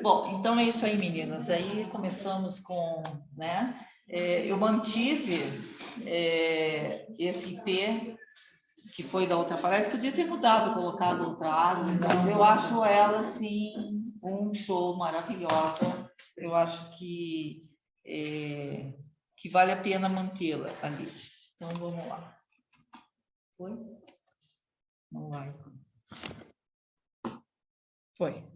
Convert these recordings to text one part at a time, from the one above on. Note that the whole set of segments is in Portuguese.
Bom, então é isso aí, meninas. Aí começamos com, né? Eu mantive esse IP, que foi da outra palestra. Podia ter mudado, colocado outra árvore, mas eu acho ela, assim, um show maravilhosa. Eu acho que vale a pena mantê-la ali. Então, vamos lá. Foi? Não vai. Foi.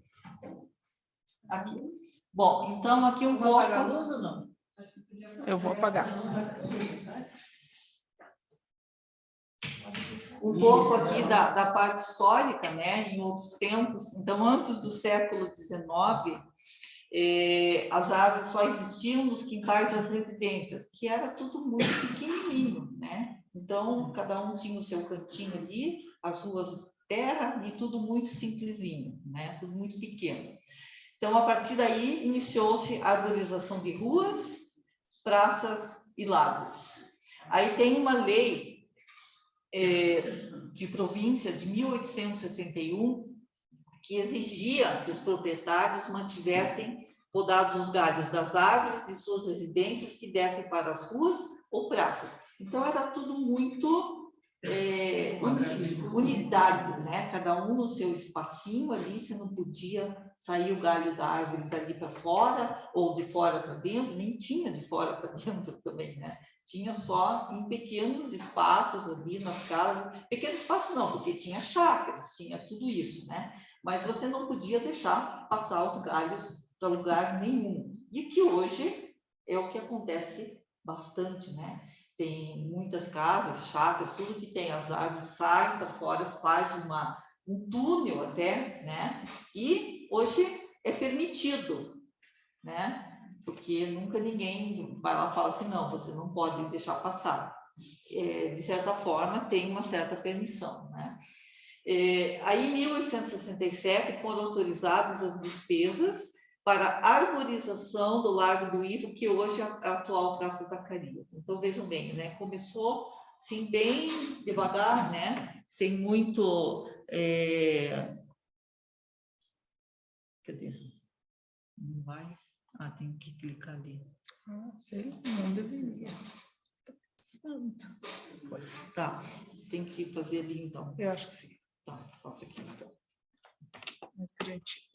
Aqui. Bom, então aqui um pouco... Apagar a luz ou não? Eu vou apagar. Um pouco aqui da parte histórica, né? Em outros tempos. Então, antes do século XIX, as árvores só existiam nos quintais das residências, que era tudo muito pequenininho, né? Então, cada um tinha o seu cantinho ali, as ruas de terra e tudo muito simplesinho, né? Tudo muito pequeno. Então, a partir daí, iniciou-se a arborização de ruas, praças e lagos. Aí tem uma lei de província de 1861 que exigia que os proprietários mantivessem podados os galhos das árvores de suas residências que dessem para as ruas ou praças. Então, era tudo muito unidade, né? Cada um no seu espacinho ali, você não podia sair o galho da árvore dali para fora ou de fora para dentro, nem tinha de fora para dentro também, né? Tinha só em pequenos espaços ali nas casas, pequeno espaço não, porque tinha chácaras, tinha tudo isso, né? Mas você não podia deixar passar os galhos para lugar nenhum. E que hoje é o que acontece bastante, né? Tem muitas casas, chácaras, tudo que tem as árvores saem para fora, faz um túnel até, né? E hoje é permitido, né? Porque nunca ninguém vai lá e fala assim, não, você não pode deixar passar. De certa forma, tem uma certa permissão, né? Aí, em 1867, foram autorizadas as despesas para a arborização do Largo do Ivo, que hoje é a atual Praça Zacarias. Então, vejam bem, né? Começou, sim, bem devagar, né? Sem muito... Cadê? Não vai? Ah, tem que clicar ali. Ah, sei, não deveria. Santo. Tá, tem que fazer ali, então. Eu acho que sim. Tá, passa aqui, então. Mais criativo.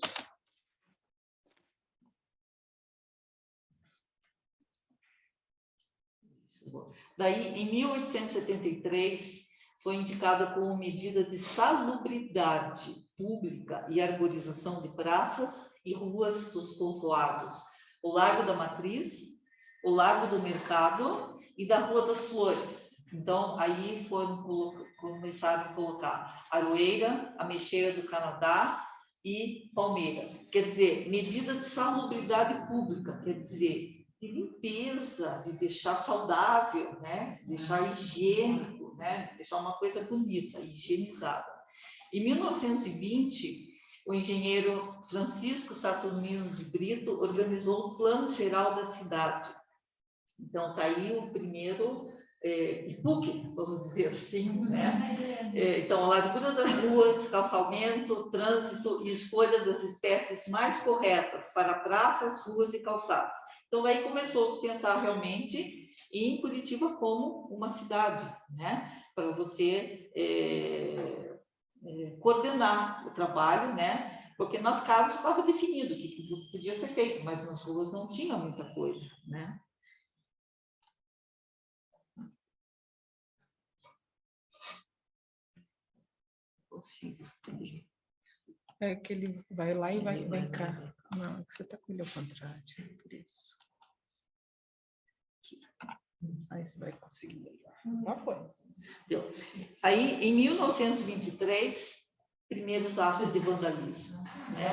Daí, em 1873, foi indicada como medida de salubridade pública e arborização de praças e ruas dos povoados, o Largo da Matriz, o Largo do Mercado e da Rua das Flores. Então, aí começaram a colocar Aroeira, Ameixeira do Canadá e Palmeira. Quer dizer, medida de salubridade pública, quer dizer, de limpeza, de deixar saudável, né? Deixar higiênico, né? Deixar uma coisa bonita, higienizada. Em 1920, o engenheiro Francisco Saturnino de Brito organizou o Plano Geral da Cidade. Então, está aí o primeiro IPUC, vamos dizer assim, né? Então, a largura das ruas, calçamento, trânsito e escolha das espécies mais corretas para praças, ruas e calçadas. Então, daí começou a se pensar realmente em Curitiba como uma cidade, né? Para você coordenar o trabalho, né? Porque nas casas estava definido o que podia ser feito, mas nas ruas não tinha muita coisa, né? Consigo. É que ele vai lá e vem cá. Não, é que você está com ele ao contrário, por isso. Aqui. Aí você vai conseguir. Já foi. Deu. Aí, em 1923, primeiros atos de vandalismo. Né?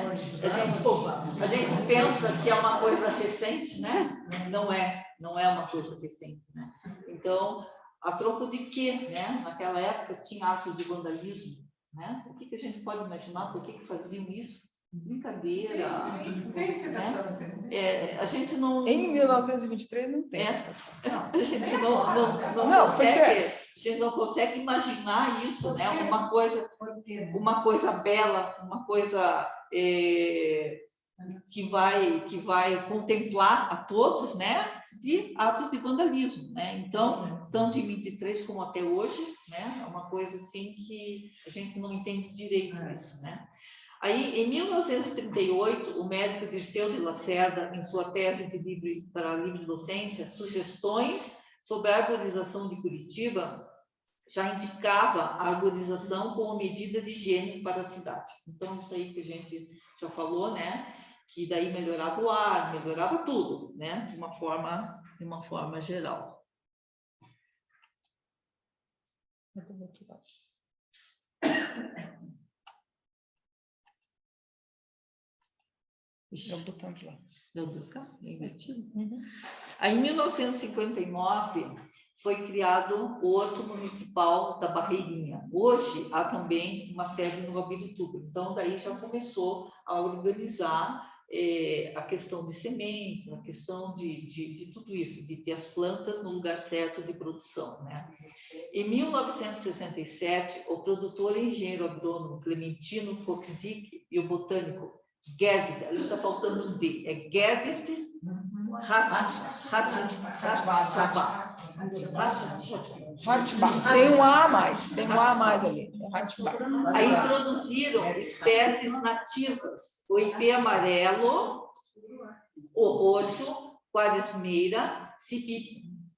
A gente pensa que é uma coisa recente, né? Não é uma coisa recente, né? Então, a troco de quê? Né? Naquela época tinha atos de vandalismo. Né? O que a gente pode imaginar? Por que faziam isso? Brincadeira. Não tem explicação, né? A gente não... Em 1923 não tem. A gente não consegue, a gente não consegue imaginar isso, né? Uma coisa bela, uma coisa que vai contemplar a todos, né, de atos de vandalismo, né? Então, tanto em 23 como até hoje, né, é uma coisa assim que a gente não entende direito isso, né? Aí, em 1938, o médico Dirceu de Lacerda, em sua tese para a livre docência, Sugestões sobre a arborização de Curitiba, já indicava a arborização como medida de higiene para a cidade. Então, isso aí que a gente já falou, né? Que daí melhorava o ar, melhorava tudo, né? De uma forma geral. É o botão de lá. Aí, em 1959, foi criado o Horto Municipal da Barreirinha. Hoje, há também uma sede no Abirituba. Então, daí já começou a organizar a questão de sementes, a questão de tudo isso, de ter as plantas no lugar certo de produção, né? Em 1967, o produtor e engenheiro agrônomo Clementino Coxic e o botânico Gerdit, ali está faltando um D, é Gerdit Ratsabá. Tem um A a mais, ali. Aí introduziram espécies nativas, o ipê amarelo, o roxo, quaresmeira,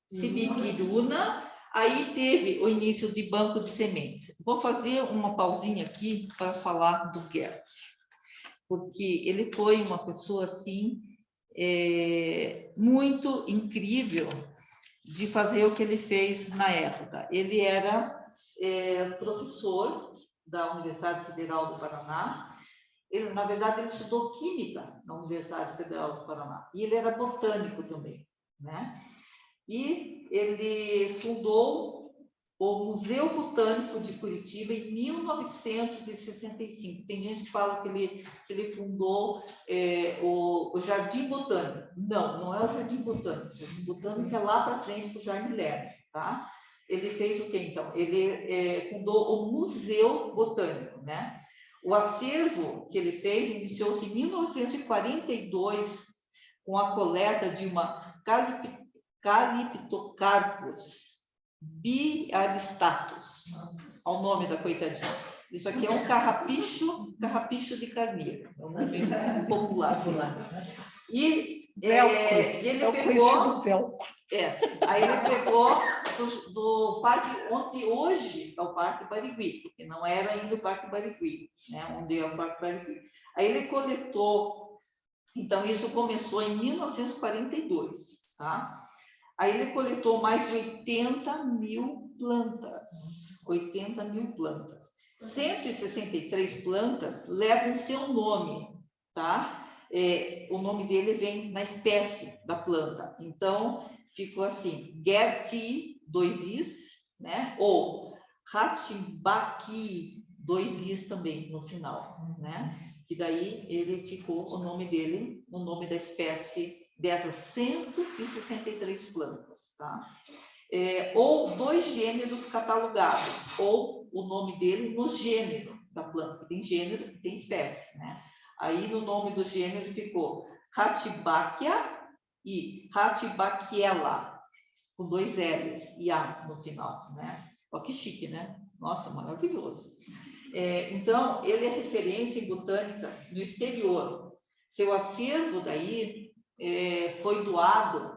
sibipiruna. Aí teve o início de banco de sementes. Vou fazer uma pausinha aqui para falar do Gerdit, porque ele foi uma pessoa assim muito incrível de fazer o que ele fez na época. Ele era professor da Universidade Federal do Paraná. Ele, na verdade, ele estudou química na Universidade Federal do Paraná e ele era botânico também, né? E ele fundou o Museu Botânico de Curitiba em 1965. Tem gente que fala que ele fundou o Jardim Botânico. Não é o Jardim Botânico. O Jardim Botânico é lá para frente com o Jardim Lerner, tá? Ele fez o quê, então? Ele fundou o Museu Botânico, né? O acervo que ele fez iniciou-se em 1942 com a coleta de uma Caliptocarpus biaristatus, ao nome da coitadinha. Isso aqui é um carrapicho de carneiro, é um nome popular. E ele pegou... aí ele pegou do parque, onde hoje é o Parque Barigui, porque não era ainda o Parque Barigui, né, onde é o Parque Barigui. Aí ele coletou, então isso começou em 1942, tá? Aí ele coletou mais de 80 mil plantas. 80 mil plantas. 163 plantas levam seu nome, tá? O nome dele vem na espécie da planta. Então, ficou assim, Gerti, 2 is, né? Ou Ratibaki, 2 is também no final, né? Que daí ele ficou o nome dele, no nome da espécie dessas 163 plantas, tá? Ou 2 gêneros catalogados, ou o nome dele no gênero da planta, tem gênero e tem espécie, né? Aí no nome do gênero ficou Ratibachia e Ratibachiella, com 2 L's e A no final, né? Ó, que chique, né? Nossa, maravilhoso. Então, ele é referência em botânica no exterior. Seu acervo daí foi doado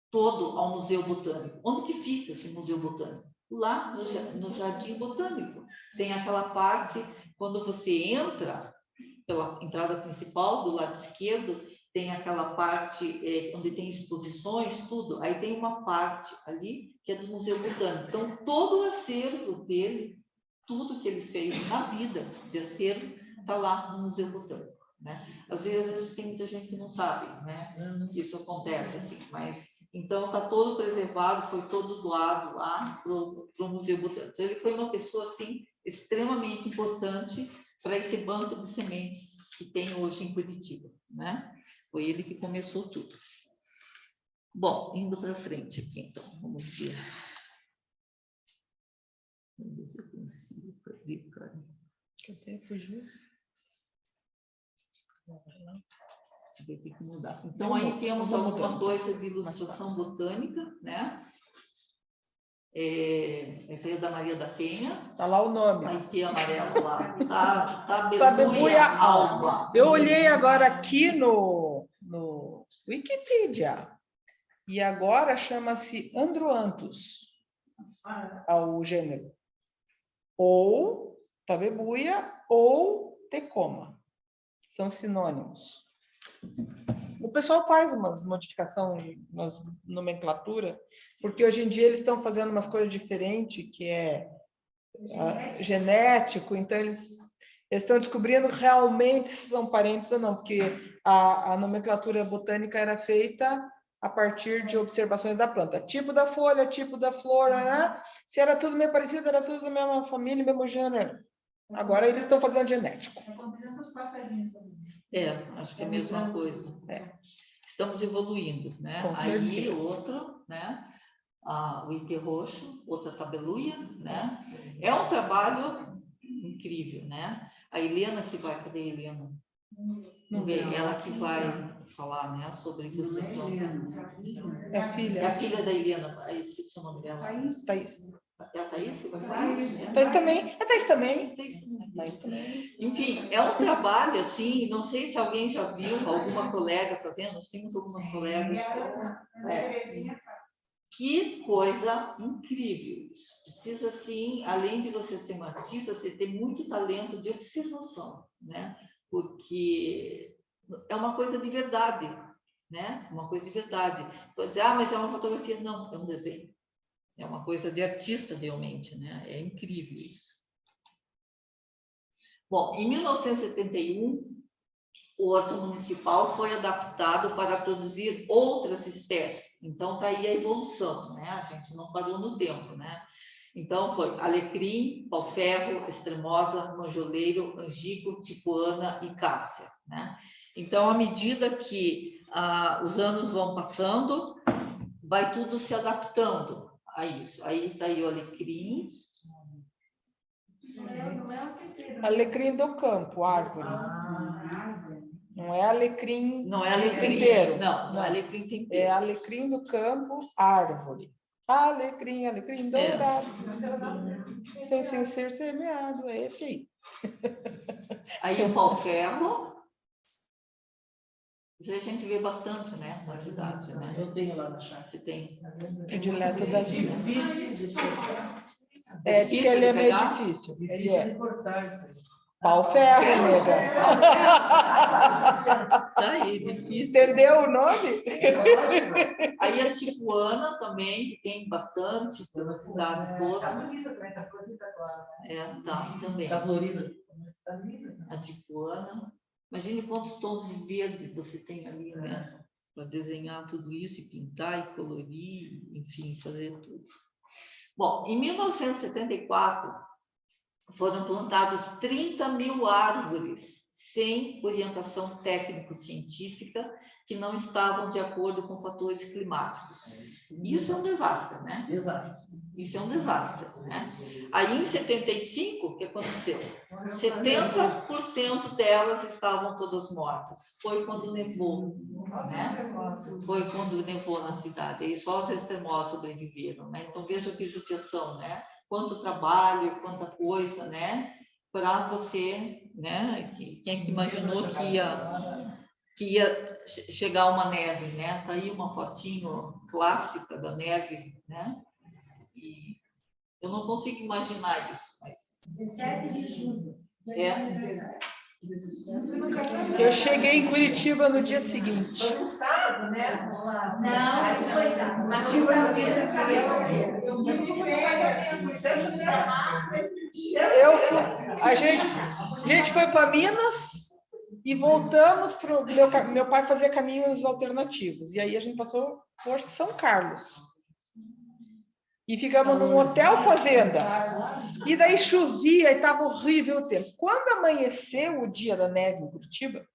todo ao Museu Botânico. Onde que fica esse Museu Botânico? Lá no Jardim Botânico. Tem aquela parte, quando você entra pela entrada principal, do lado esquerdo, tem aquela parte onde tem exposições, tudo. Aí tem uma parte ali que é do Museu Botânico. Então, todo o acervo dele, tudo que ele fez na vida de acervo, está lá no Museu Botânico, né? Às vezes tem muita gente que não sabe, né, que isso acontece assim, mas então está todo preservado, foi todo doado lá para o Museu Botânico. Então, ele foi uma pessoa assim extremamente importante para esse banco de sementes que tem hoje em Curitiba, né? Foi ele que começou tudo. Bom, indo para frente aqui, então, vamos ver. Vamos ver se eu consigo perder, cara. Cadê? Fugiu? Não. que vai ter que mudar. Então, aí temos alguma coisa de ilustração botânica, né? Essa aí é da Maria da Penha. Tá lá o nome. Aí tem amarelo lá. Tabebuia Tabebuia alba. Eu olhei agora aqui no Wikipedia. E agora chama-se Androanthus, ao gênero. Ou Tabebuia ou Tecoma. São sinônimos. O pessoal faz umas modificações, umas nomenclatura, porque hoje em dia eles estão fazendo umas coisas diferentes, que é genético, então eles estão descobrindo realmente se são parentes ou não, porque a nomenclatura botânica era feita a partir de observações da planta. Tipo da folha, tipo da flor, né? Se era tudo meio parecido, era tudo da mesma família, mesmo gênero. Agora eles estão fazendo genético. Acho que é a mesma coisa. Estamos evoluindo, né? Com aí certeza. outro, né? O ipê roxo, outra tabeluia, né? É um trabalho incrível, né? A Helena que vai, cadê a Helena? Ela que vai falar, né, sobre ilustração. É a filha. É a filha da Helena, aí esqueci o nome dela. Thaís. É a Thaís que vai falar? Thaís também. É Thaís também. Thaís também. Enfim, é um trabalho assim, não sei se alguém já viu, alguma colega fazendo, nós temos algumas colegas. Que coisa incrível isso. Precisa, assim, além de você ser uma artista, você ter muito talento de observação, né? Porque é uma coisa de verdade, né? Uma coisa de verdade. Pode dizer, mas é uma fotografia. Não, é um desenho. É uma coisa de artista, realmente, né? É incrível isso. Bom, em 1971, o Horto Municipal foi adaptado para produzir outras espécies. Então, está aí a evolução, né? A gente não parou no tempo, né? Então, foi alecrim, pau-ferro, extremosa, manjoleiro, angico, tipuana e cássia, né? Então, à medida que os anos vão passando, vai tudo se adaptando a isso. Aí está aí o alecrim. Alecrim do campo, árvore. Não é alecrim. Não é alecrim tempero. Não é alecrim tempero. É alecrim do campo, árvore. Alecrim dourado. Sem ser semeado. É esse aí. Aí o pau-ferro. Isso a gente vê bastante, né? Na cidade, né? Eu tenho lá na chácara. Você tem. Predileto da Silvia. Difícil. Diz que ele é meio difícil. Ele Difícil de cortar isso aí. Pau-ferro, nega. Tá aí, difícil. Entendeu o nome? Aí a tipuana também, que tem bastante pela cidade toda. Tá bonita também, tá florida agora. Tá, também. Tá florida. A tipuana. Imagine quantos tons de verde você tem ali, né? Para desenhar tudo isso e pintar e colorir, enfim, fazer tudo. Bom, em 1974, foram plantadas 30 mil árvores sem orientação técnico-científica que não estavam de acordo com fatores climáticos. Isso é um desastre, né? Desastre. Isso é um desastre, né? Aí, em 75, o que aconteceu? 70% delas estavam todas mortas. Foi quando nevou, né? Foi quando nevou na cidade. E só as extremosas sobreviveram, né? Então, veja que judiação, né? Quanto trabalho, quanta coisa, né? Para você, né? Quem é que imaginou que ia chegar uma neve, né? Tá aí uma fotinho clássica da neve, né? E eu não consigo imaginar isso, mas... 17 de junho. Eu cheguei em Curitiba no dia seguinte. Foi no sábado, né? Não, foi sábado. Mas a gente foi para Minas e voltamos para o meu pai fazer caminhos alternativos. E aí a gente passou por São Carlos. E ficamos num hotel fazenda. E daí chovia e estava horrível o tempo. Quando amanheceu o dia da neve em Curitiba,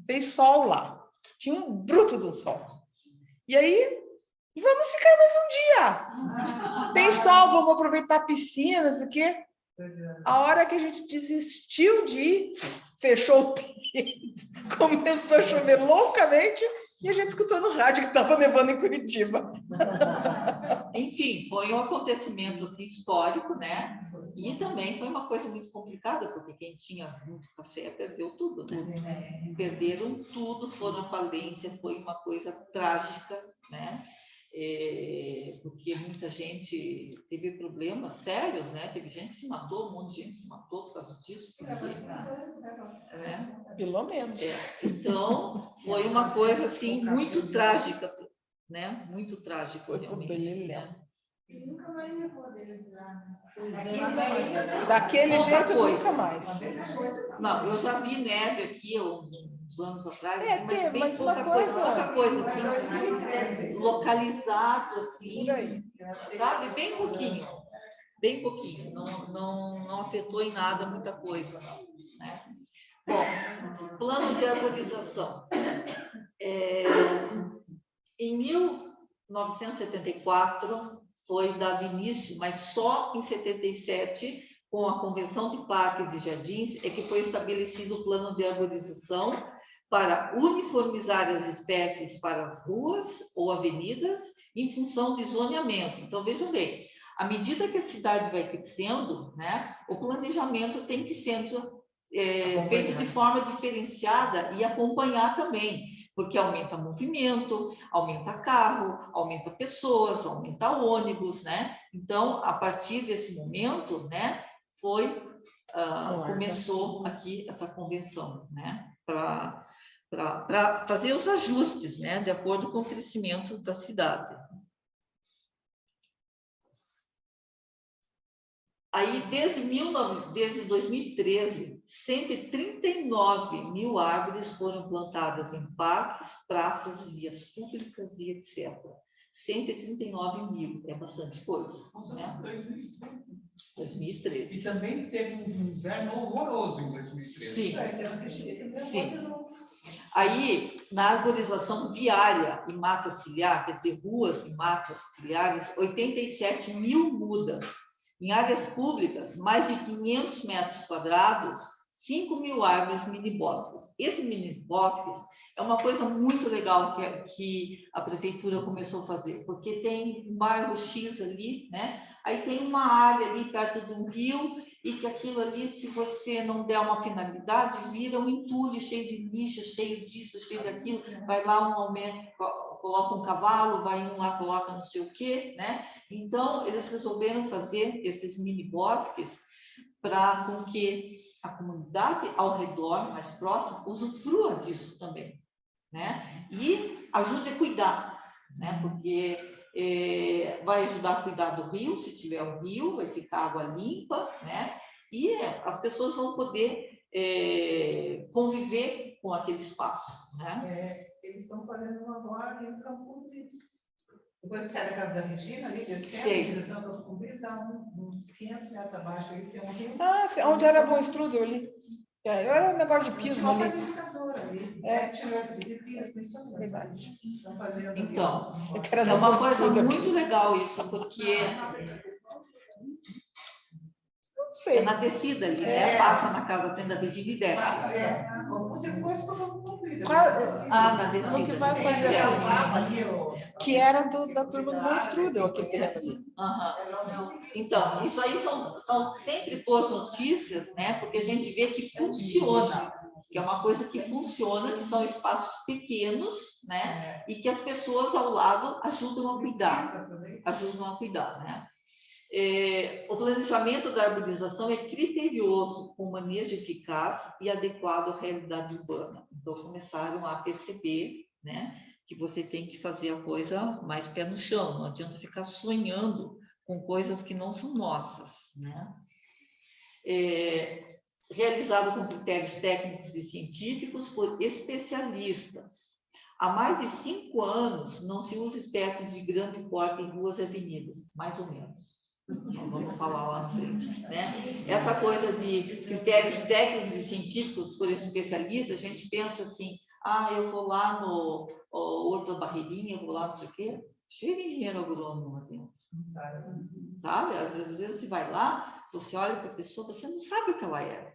fez sol lá. Tinha um bruto do sol. E aí, vamos ficar mais um dia. Tem sol, vamos aproveitar piscinas, o quê? A hora que a gente desistiu de ir, fechou o tempo, começou a chover loucamente e a gente escutou no rádio que estava nevando em Curitiba. Enfim, foi um acontecimento assim, histórico, né? E também foi uma coisa muito complicada, porque quem tinha muito café perdeu tudo, né? Perderam tudo, foram à falência, foi uma coisa trágica, né? Porque muita gente teve problemas sérios, né? Teve gente que se matou, um monte de gente se matou por causa disso. Porque, né? Pelo menos. Então, foi uma coisa assim muito trágica, né? Muito trágica, Foi pro realmente. Beleléu. Né? Nunca mais eu vou deles lá. Daquele Outra jeito, coisa. nunca mais. Não, eu já vi neve aqui uns anos atrás, Mas pouca uma coisa assim, localizado assim, por aí. sabe? Bem pouquinho, não afetou em nada muita coisa, não, né? Bom, plano de arborização. Em 1974 foi dado início, mas só em 77, com a Convenção de Parques e Jardins, é que foi estabelecido o plano de arborização para uniformizar as espécies para as ruas ou avenidas em função de zoneamento. Então, vejam bem, à medida que a cidade vai crescendo, né, o planejamento tem que ser feito de forma diferenciada e acompanhar também, porque aumenta movimento, aumenta carro, aumenta pessoas, aumenta ônibus, né? Então, a partir desse momento, né, começou aqui essa convenção, né, para fazer os ajustes, né, de acordo com o crescimento da cidade. Aí, desde 2013, 139 mil árvores foram plantadas em parques, praças, vias públicas e etc. 139 mil, é bastante coisa. Nossa, né? 2013. 2013. E também teve um inverno horroroso em 2013. Sim. Sim. Aí, na arborização viária e mata ciliar, quer dizer, ruas e matas ciliares, 87 mil mudas. Em áreas públicas, mais de 500 metros quadrados, 5 mil árvores mini-bosques. Esses mini-bosques é uma coisa muito legal que a prefeitura começou a fazer, porque tem um bairro X ali, né? Aí tem uma área ali perto de um rio, e que aquilo ali, se você não der uma finalidade, vira um entulho cheio de lixo, cheio disso, cheio daquilo. Vai lá um aumento, coloca um cavalo, vai um lá, coloca não sei o quê, né? Então, eles resolveram fazer esses mini-bosques para com que a comunidade ao redor, mais próximo, usufrua disso também, né? E ajude a cuidar, né? Porque vai ajudar a cuidar do rio, se tiver um rio, vai ficar água limpa, né? E as pessoas vão poder conviver com aquele espaço, né? Eles estão fazendo uma agora aqui no Campo Comprido. Depois que sai da casa da Regina, ali, descendo, Sei. em direção ao Campo Comprido, está uns 500 metros abaixo, ali tem um rio. Onde era Bom Estrudo ali. Era um negócio de piso ali. Tirou de piso, isso é Verdade. Estão fazendo. Então, Era é da uma Bom coisa Estrudo aqui. muito legal isso, porque Não sei. é na descida ali, né? Passa na casa frente da Regina e desce. Como se fosse para o Campo Comprido. Na descida. O que vai fazer que era da turma do Bom Estrudo, aquele terreno ali. Então, isso aí são sempre boas notícias, né? Porque a gente vê que funciona, que é uma coisa que funciona, que são espaços pequenos, né? E que as pessoas ao lado ajudam a cuidar, né? O planejamento da arborização é criterioso, com manejo eficaz e adequado à realidade urbana. Então, começaram a perceber, né, que você tem que fazer a coisa mais pé no chão, não adianta ficar sonhando com coisas que não são nossas, né? Realizado com critérios técnicos e científicos por especialistas. Há mais de 5 anos não se usa espécies de grande porte em ruas e avenidas, mais ou menos. Vamos falar lá na frente, né? Essa coisa de critérios técnicos e científicos por especialistas, a gente pensa assim, eu vou lá no Horto da Barreirinha, eu vou lá não sei o quê, cheio de engenheiro agrônomo lá dentro, sabe? Às vezes você vai lá, você olha para a pessoa, você não sabe o que ela é,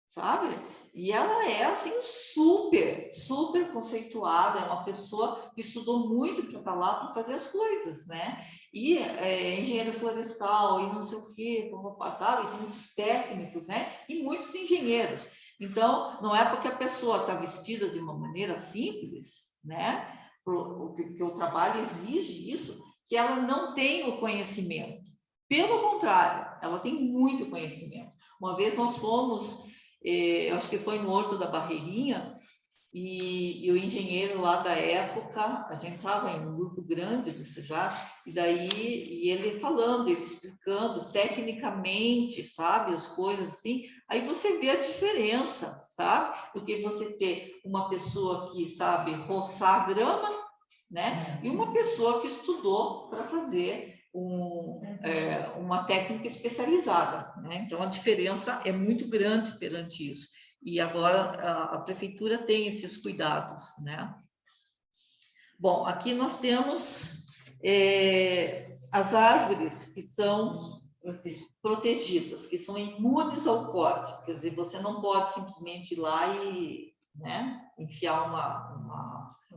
sabe? E ela é, assim, super conceituada, é uma pessoa que estudou muito para estar lá, para fazer as coisas, né? E engenheiro florestal, e não sei o quê, como sabe? Tem muitos técnicos, né? E muitos engenheiros. Então, não é porque a pessoa está vestida de uma maneira simples, né? Porque o trabalho exige isso, que ela não tem o conhecimento. Pelo contrário, ela tem muito conhecimento. Uma vez nós fomos, acho que foi no Horto da Barreirinha, e o engenheiro lá da época, a gente estava em um grupo grande do CEJA, e ele falando, ele explicando tecnicamente, sabe, as coisas assim, aí você vê a diferença, sabe? Porque você ter uma pessoa que sabe roçar grama, né? E uma pessoa que estudou para fazer uma técnica especializada, né? Então, a diferença é muito grande perante isso. E agora a prefeitura tem esses cuidados, né? Bom, aqui nós temos as árvores que são protegidas, que são imunes ao corte. Quer dizer, você não pode simplesmente ir lá e, né, enfiar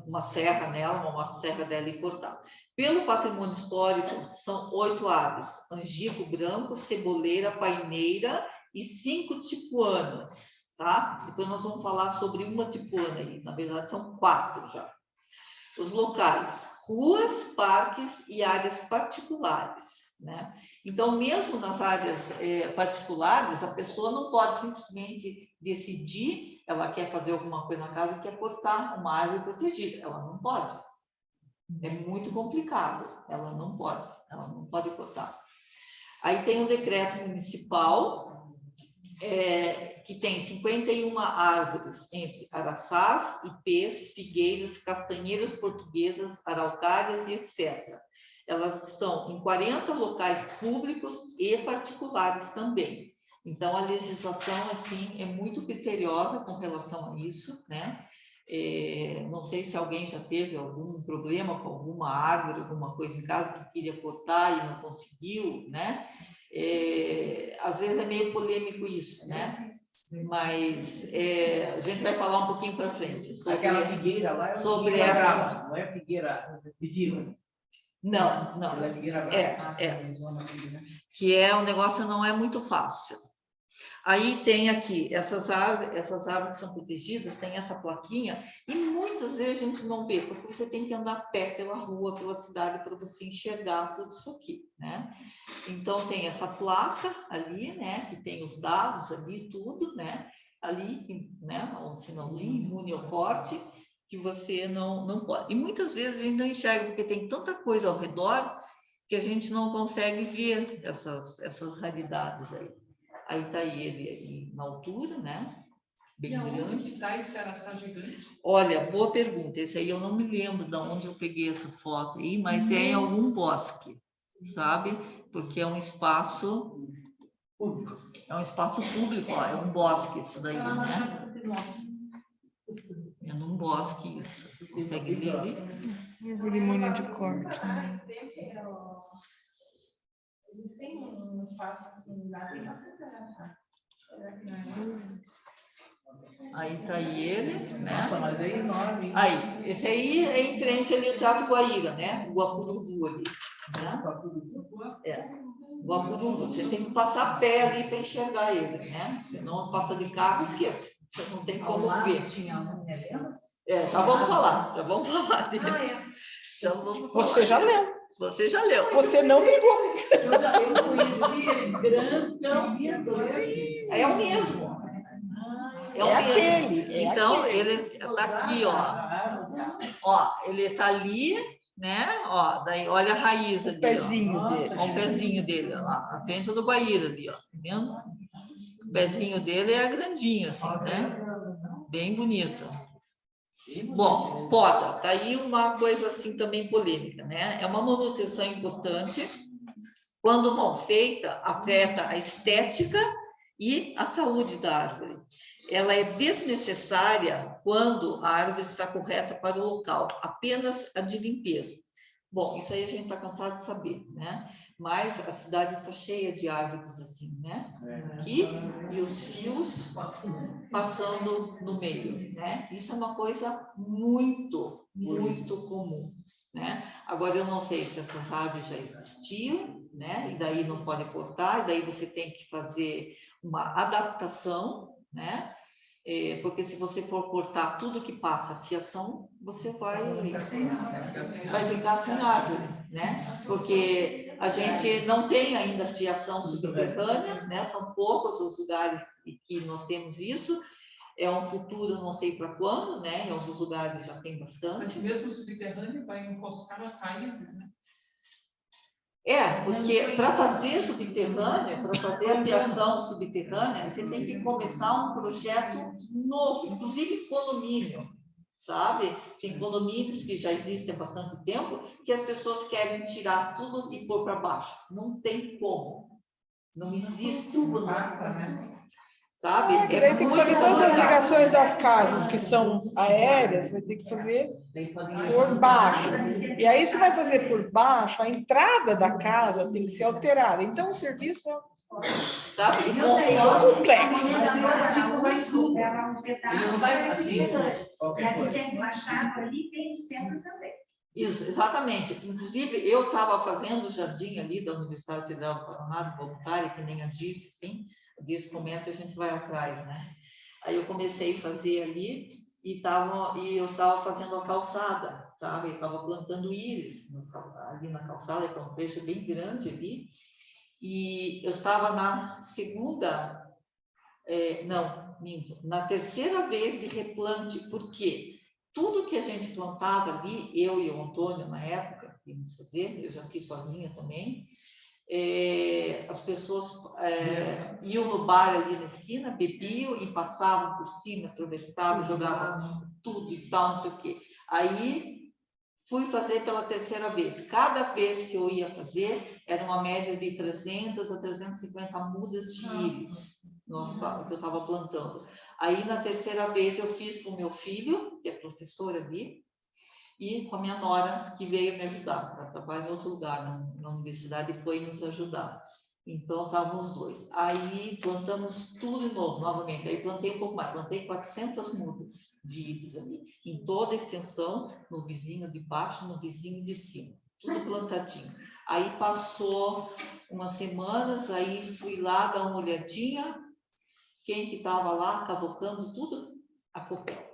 uma serra nela, uma motosserra dela e cortar. Pelo patrimônio histórico, são 8 árvores: angico branco, ceboleira, paineira e 5 tipuanas. Tá? Depois nós vamos falar sobre uma tipuana aí, na verdade são 4 já. Os locais: ruas, parques e áreas particulares, né? Então, mesmo nas áreas particulares, a pessoa não pode simplesmente decidir, ela quer fazer alguma coisa na casa e quer cortar uma árvore protegida, ela não pode. É muito complicado, ela não pode cortar. Aí tem um decreto municipal, que tem 51 árvores, entre araçás, ipês, figueiras, castanheiras portuguesas, araucárias e etc. Elas estão em 40 locais públicos e particulares também. Então, a legislação, assim, é muito criteriosa com relação a isso, né? Não sei se alguém já teve algum problema com alguma árvore, alguma coisa em casa que queria cortar e não conseguiu, né? Às vezes é meio polêmico isso, né? Mas a gente vai falar um pouquinho para frente sobre aquela figueira lá, sobre figueira essa. brava, não é figueira medida. Não. Ela é figueira brava. Que o negócio não é muito fácil. Aí tem aqui, essas árvores que são protegidas, tem essa plaquinha, e muitas vezes a gente não vê, porque você tem que andar a pé pela rua, pela cidade, para você enxergar tudo isso aqui, né? Então, tem essa placa ali, né, que tem os dados ali, tudo, né? Ali, né, um sinalzinho imune ao corte, que você não pode. E muitas vezes a gente não enxerga, porque tem tanta coisa ao redor, que a gente não consegue ver essas raridades aí. Aí está ele aí na altura, né? Bem grande. Onde está esse araçá gigante? Olha, boa pergunta. Esse aí eu não me lembro de onde eu peguei essa foto aí, mas é em algum bosque, sabe? Porque é um espaço público. É um espaço público, ó, é um bosque isso daí, né? É num bosque isso. Consegue ver ali? Limônio de corte. Né? Eles têm um espaço assim, lá tem bastante araçá. Aí tá ele, né? Nossa, mas é enorme. Aí, esse aí é em frente ali ao Teatro Guaíra, né? O Guapuruvu ali. Né? Guapuruvu. Você tem que passar a pé ali para enxergar ele, né? Senão passa de carro, esquece. Você não tem como ver. Tinha um, lembra? Já vamos falar dele. Já vamos falar. Você já leu. Você já leu. Você não brigou. Eu conheci ele grandão. É o mesmo. É o mesmo. Aquele. Então, ele está aqui, ó. Ele está ali, né? Ó, daí olha a raiz ali. O pezinho dele. Ó, o pezinho dele, ó, lá, na frente do Guaíra ali, ó. Tá vendo? O pezinho dele é grandinho, assim, né? Bem bonito. Bom, poda, tá aí uma coisa assim também polêmica, né? É uma manutenção importante. Quando mal feita, afeta a estética e a saúde da árvore. Ela é desnecessária quando a árvore está correta para o local, apenas a de limpeza. Bom, isso aí a gente está cansado de saber, né? Mas a cidade está cheia de árvores assim, né? Aqui, e os fios passando no meio, né? Isso é uma coisa muito, muito comum, né? Agora, eu não sei se essas árvores já existiam, né? E daí não pode cortar, e daí você tem que fazer uma adaptação, né? Porque se você for cortar tudo que passa fiação, você vai ficar sem árvore, né? Porque a gente não tem ainda fiação subterrânea, né? São poucos os lugares que nós temos isso. É um futuro, não sei para quando, né? Em alguns lugares já tem bastante. Mas mesmo o subterrâneo vai encostar as raízes, né? Porque para fazer subterrâneo, para fazer a fiação subterrânea, você tem que começar um projeto novo, inclusive condomínio, sabe? Tem condomínios que já existem há bastante tempo, que as pessoas querem tirar tudo e pôr para baixo. Não tem como. Não existe. Massa, né? Sabe? Daí tem que fazer todas as ligações das casas que são aéreas, vai ter que fazer por baixo. E aí, se vai fazer por baixo, a entrada da casa tem que ser alterada. Então, o serviço é Sabe? complexo. Era um pedaço subterrâneo. E a Vicente Machado ali tem o centro também. Isso, exatamente. Inclusive, eu estava fazendo o jardim ali da Universidade Federal do Paraná, voluntária, que nem a disse, sim. A disse começa e a gente vai atrás, né? Aí eu comecei a fazer ali e eu estava fazendo a calçada, sabe? Eu estava plantando íris ali na calçada, que é um trecho bem grande ali. E eu estava na segunda, na terceira vez de replante, porque tudo que a gente plantava ali, eu e o Antônio, na época, íamos fazer, eu já fiz sozinha também, as pessoas iam no bar ali na esquina, bebiam e passavam por cima, atravessavam, jogavam tudo e tal, não sei o quê. Aí fui fazer pela terceira vez. Cada vez que eu ia fazer, era uma média de 300 a 350 mudas de íris que eu estava plantando. Aí, na terceira vez, eu fiz com o meu filho, que é professor ali, e com a minha nora, que veio me ajudar. Ela trabalha em outro lugar, na universidade, e foi nos ajudar. Então, estavam os dois. Aí, plantamos tudo de novo, novamente. Aí, plantei um pouco mais. Plantei 400 mudas de íris ali, em toda a extensão, no vizinho de baixo, no vizinho de cima. Tudo plantadinho. Aí, passou umas semanas, aí fui lá dar uma olhadinha. Quem que estava lá, cavocando tudo? A Copel.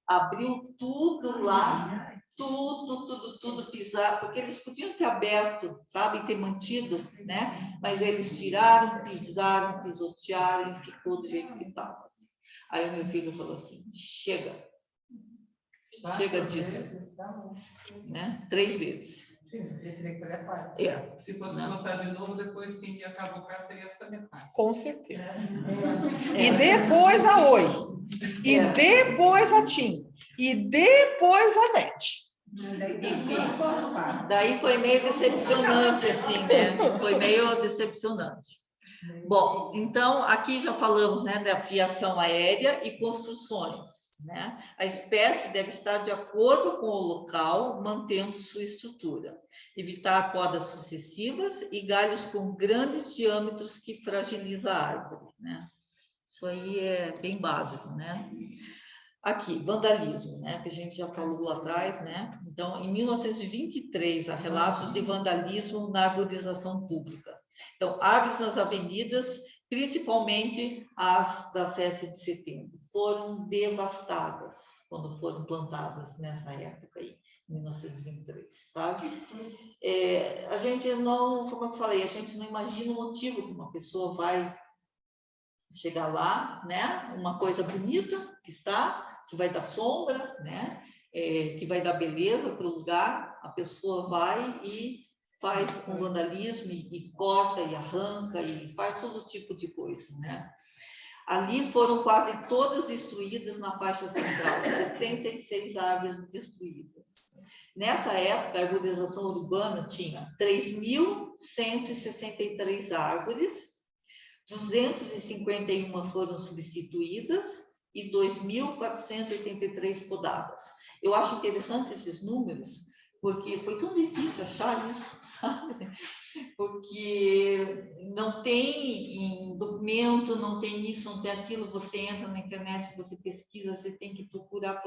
Abriu tudo lá, tudo pisar, porque eles podiam ter aberto, sabe, ter mantido, né? Mas eles tiraram, pisaram, pisotearam e ficou do jeito que estava. Assim. Aí o meu filho falou assim, chega disso, né? 3 vezes. Se fosse plantar de novo, depois quem ia cavocar seria essa metade. Com certeza. E depois a Oi. E depois a TIM. E depois a NET. Enfim, daí foi meio decepcionante, assim, né? Foi meio decepcionante. Bom, então, aqui já falamos, né, da fiação aérea e construções, né? A espécie deve estar de acordo com o local, mantendo sua estrutura. Evitar podas sucessivas e galhos com grandes diâmetros que fragiliza a árvore, né? Isso aí é bem básico, né? Aqui, vandalismo, né? Que a gente já falou lá atrás, né? Então, em 1923, há relatos de vandalismo na arborização pública. Então, árvores nas avenidas, principalmente as da 7 de setembro, foram devastadas quando foram plantadas nessa época aí, 1923, sabe? A gente não, como eu falei, a gente não imagina o motivo que uma pessoa vai chegar lá, né? Uma coisa bonita que vai dar sombra, né? Que vai dar beleza para o lugar, a pessoa vai e faz um vandalismo e corta e arranca e faz todo tipo de coisa, né? Ali foram quase todas destruídas na faixa central, 76 árvores destruídas. Nessa época, a arborização urbana tinha 3.163 árvores, 251 foram substituídas e 2.483 podadas. Eu acho interessante esses números, porque foi tão difícil achar isso, sabe? Porque não tem em documento, não tem isso, não tem aquilo, você entra na internet, você pesquisa, você tem que procurar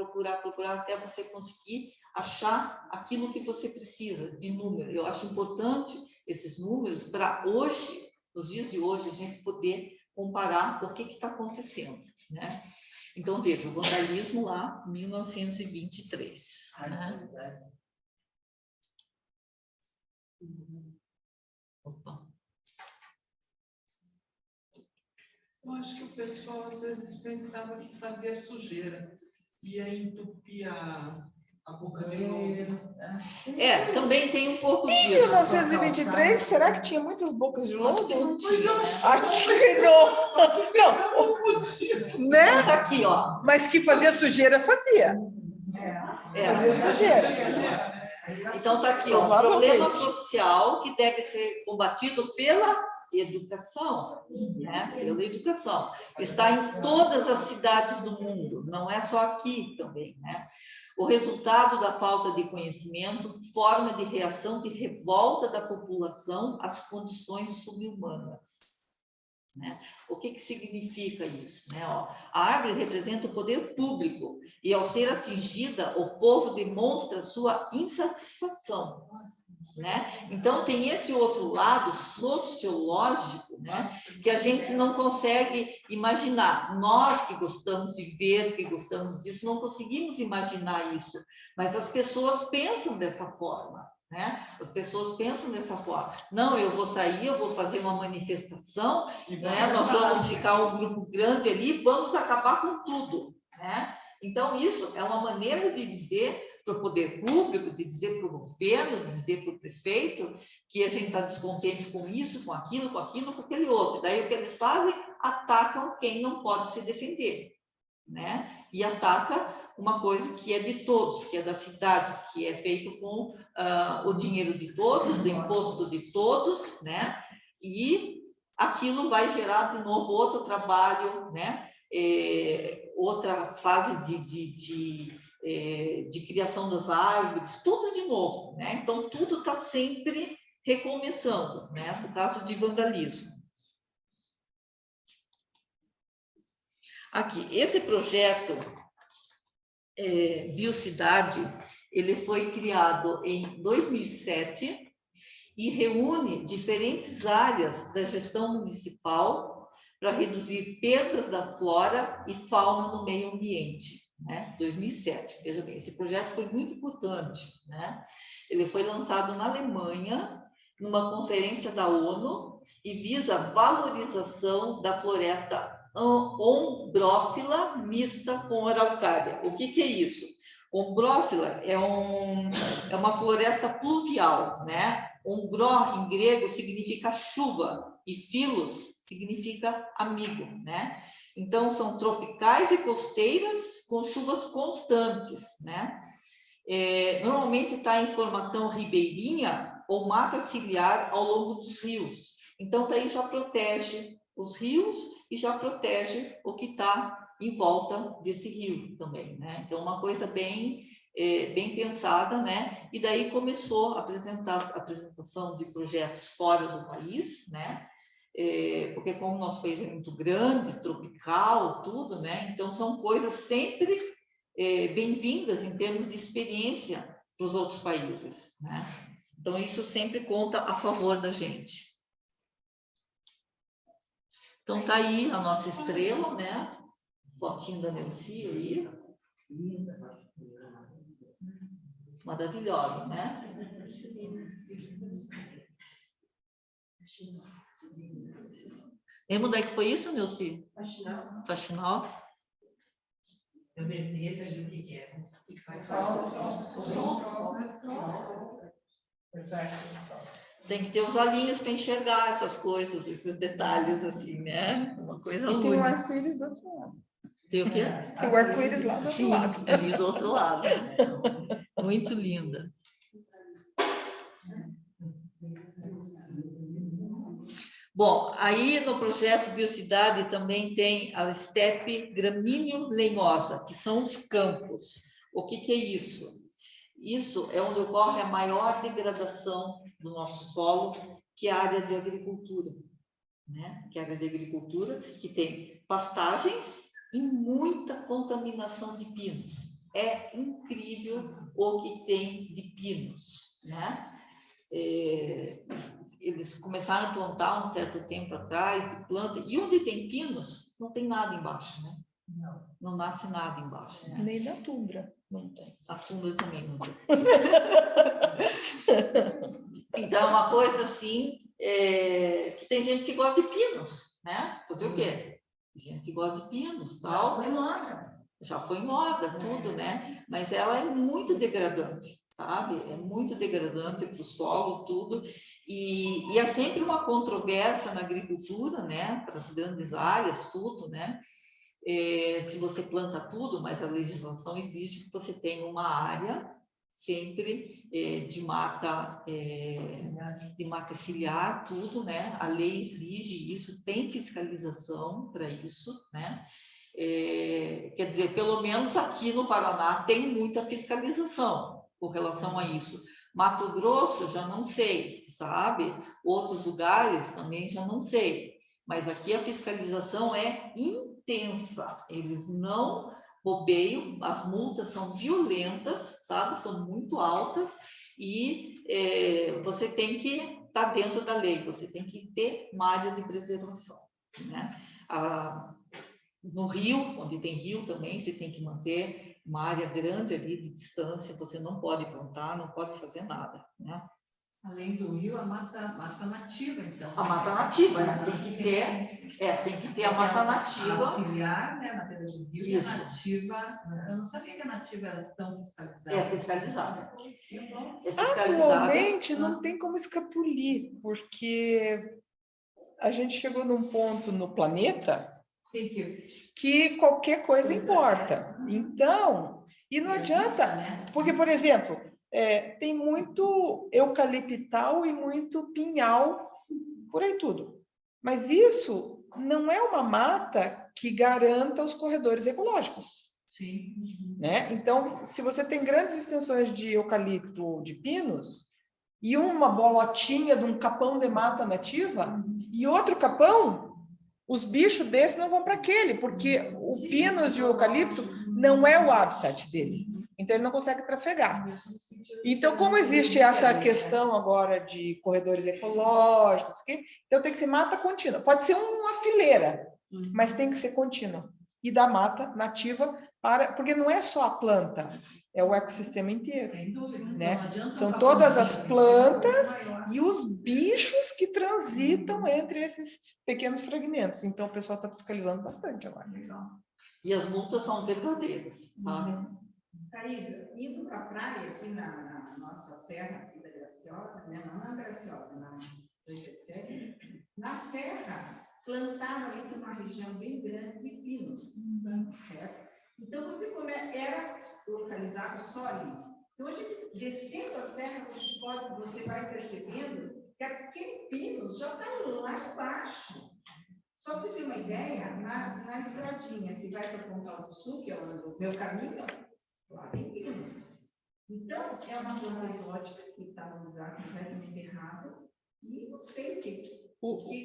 até você conseguir achar aquilo que você precisa de número. Eu acho importante esses números para hoje, nos dias de hoje, a gente poder comparar o que está acontecendo, né? Então, veja, o vandalismo lá, 1923. Né? Opa. Eu acho que o pessoal às vezes pensava que fazia sujeira. Ia entupir a boca de lobo. Também tem um pouco Em disso. 1923, será que tinha muitas bocas de Acho que lobo? não tinha, né? Acho que não. Não, né? Tá aqui, ó. Mas que fazia sujeira, fazia. Fazia sujeira. Então tá aqui, ó, um problema social que deve ser combatido pela educação, né? Pela educação. Está em todas as cidades do mundo, não é só aqui também, né? O resultado da falta de conhecimento, forma de reação de revolta da população às condições subhumanas. Né? O que significa isso? Né? Ó, a árvore representa o poder público e, ao ser atingida, o povo demonstra sua insatisfação. Né? Então, tem esse outro lado sociológico, né? Que a gente não consegue imaginar. Nós que gostamos de ver, que gostamos disso, não conseguimos imaginar isso, mas as pessoas pensam dessa forma. Né? As pessoas pensam dessa forma. Não, eu vou sair, eu vou fazer uma manifestação, né? Nós vamos ficar um grupo grande ali, vamos acabar com tudo. Né? Então, isso é uma maneira de dizer para o poder público, de dizer para o governo, de dizer para o prefeito que a gente está descontente com isso, com aquilo, com aquele outro. Daí o que eles fazem? Atacam quem não pode se defender. Né? E ataca uma coisa que é de todos, que é da cidade, que é feito com o dinheiro de todos, do imposto de todos, né? E aquilo vai gerar de novo outro trabalho, né? Outra fase de criação das árvores, tudo de novo, né? Então tudo está sempre recomeçando, né? Por causa de vandalismo. Aqui, esse projeto Biocidade, ele foi criado em 2007 e reúne diferentes áreas da gestão municipal para reduzir perdas da flora e fauna no meio ambiente. Né? 2007, veja bem, esse projeto foi muito importante. Né? Ele foi lançado na Alemanha, numa conferência da ONU, e visa a valorização da floresta ombrófila mista com araucária. O que é isso? Ombrófila é uma floresta pluvial, né? Ombró, em grego, significa chuva, e filos significa amigo, né? Então, são tropicais e costeiras com chuvas constantes, né? Normalmente está em formação ribeirinha ou mata ciliar ao longo dos rios. Então, daí já protege os rios e já protege o que está em volta desse rio também, né? Então, uma coisa bem pensada, né? E daí começou a apresentação de projetos fora do país, né? Porque como o nosso país é muito grande, tropical, tudo, né? Então, são coisas sempre bem-vindas em termos de experiência para os outros países, né? Então, isso sempre conta a favor da gente. Então, tá aí a nossa estrela, né? Fotinho da Nelci aí. Maravilhosa, né? Lembra onde é que foi isso, Nelci? Faxinal. Faxinal. É vermelho ali, o que é? Tem que ter os olhinhos para enxergar essas coisas, esses detalhes, assim, né? Uma coisa E tem o única. arco-íris do outro lado. Tem o quê? Tem o arco-íris lá do outro Sim, lado. ali do outro lado. Muito linda. Bom, aí no projeto Biocidade também tem a estepe gramíneo-leimosa, que são os campos. O que é isso? Isso é onde ocorre a maior degradação do nosso solo, que é a área de agricultura, né? Que é a área de agricultura, que tem pastagens e muita contaminação de pinos. É incrível o que tem de pinos, né? Eles começaram a plantar um certo tempo atrás, e onde tem pinos, não tem nada embaixo, né? Não nasce nada embaixo. Né? Nem na tundra. Não tem. A tundra também não tem. Então, é uma coisa assim, que tem gente que gosta de pinos, né? Fazer o quê? Tem gente que gosta de pinos, tal. Já foi moda, tudo, né? Mas ela é muito degradante, sabe? É muito degradante para o solo, tudo. E é sempre uma controvérsia na agricultura, né? Para as grandes áreas, tudo, né? Se você planta tudo, mas a legislação exige que você tenha uma área sempre de mata ciliar, tudo, né? A lei exige isso, tem fiscalização para isso, né? Quer dizer, pelo menos aqui no Paraná tem muita fiscalização com relação a isso. Mato Grosso, já não sei, sabe? Outros lugares também já não sei. Mas aqui a fiscalização é intensa. Eles não bobeiam, as multas são violentas, sabe? São muito altas e você tem que estar dentro da lei, você tem que ter uma área de preservação, né? No rio, onde tem rio também, você tem que manter uma área grande ali de distância, você não pode plantar, não pode fazer nada, né? Além do rio, a mata nativa, então. A mata nativa, né? Tem que ter a mata nativa. A auxiliar, né, na beira do rio, e a Isso. nativa, eu não sabia que a nativa era tão fiscalizada. É fiscalizada. Atualmente não tem como escapulir, porque a gente chegou num ponto no planeta que qualquer coisa importa. Então, e não adianta, porque, por exemplo, tem muito eucaliptal e muito pinhal por aí tudo. Mas isso não é uma mata que garanta os corredores ecológicos. Sim. Né? Então, se você tem grandes extensões de eucalipto ou de pinos e uma bolotinha de um capão de mata nativa e outro capão, os bichos desses não vão para aquele, porque o pinos e o eucalipto não é o habitat dele. Então, ele não consegue trafegar. Então, como existe essa questão agora de corredores ecológicos, então tem que ser mata contínua. Pode ser uma fileira, mas tem que ser contínua. E da mata nativa, porque não é só a planta, é o ecossistema inteiro. Sem dúvida. Né? São todas as plantas e os bichos que transitam entre esses pequenos fragmentos. Então, o pessoal está fiscalizando bastante agora. E as multas são verdadeiras, sabe? Thaisa, indo para a praia, aqui na nossa serra aqui da Graciosa, né? Não é Graciosa, na 277, na serra, plantaram ali uma região bem grande de pinos, certo? Então, era localizado só ali. Então, a gente, descendo a serra, você vai percebendo que aquele pino já está lá embaixo. Só para você ter uma ideia, na estradinha que vai para Pontal do Sul, que é o meu caminho, lá tem pinos. Então, é uma planta exótica que está num lugar completamente errado e não sei o que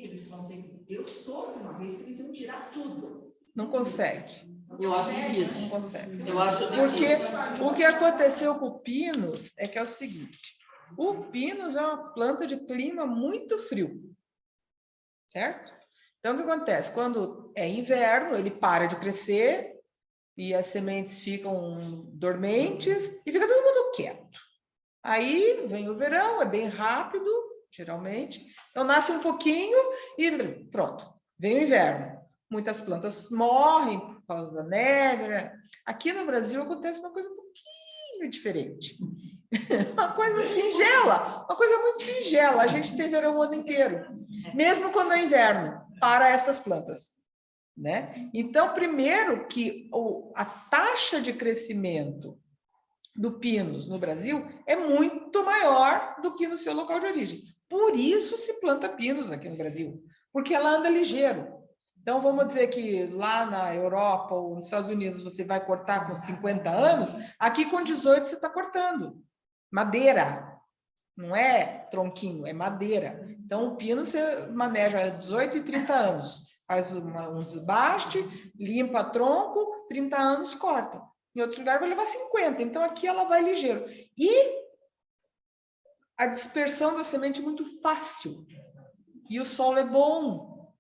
eles vão ter que... Eu soube uma vez que eles iam tirar tudo. Não consegue. Eu acho difícil. Não consegue. Eu acho Porque difícil. o que aconteceu com o pinus é que é o seguinte, o pinus é uma planta de clima muito frio, certo? Então, o que acontece? Quando é inverno, ele para de crescer e as sementes ficam dormentes e fica todo mundo quieto. Aí vem o verão, é bem rápido, geralmente. Então, nasce um pouquinho e pronto, vem o inverno. Muitas plantas morrem por causa da neve. Né? Aqui no Brasil acontece uma coisa um pouquinho diferente. Uma coisa singela, uma coisa muito singela. A gente tem verão o ano inteiro, mesmo quando é inverno, para essas plantas. Né? Então, primeiro que a taxa de crescimento do pinus no Brasil é muito maior do que no seu local de origem. Por isso se planta pinos aqui no Brasil, porque ela anda ligeiro. Então, vamos dizer que lá na Europa ou nos Estados Unidos você vai cortar com 50 anos, aqui com 18 você está cortando. Madeira, não é tronquinho, é madeira. Então, o pino você maneja 18 e 30 anos. Faz um desbaste, limpa tronco, 30 anos, corta. Em outros lugares vai levar 50, então aqui ela vai ligeiro. E a dispersão da semente é muito fácil. E o solo é bom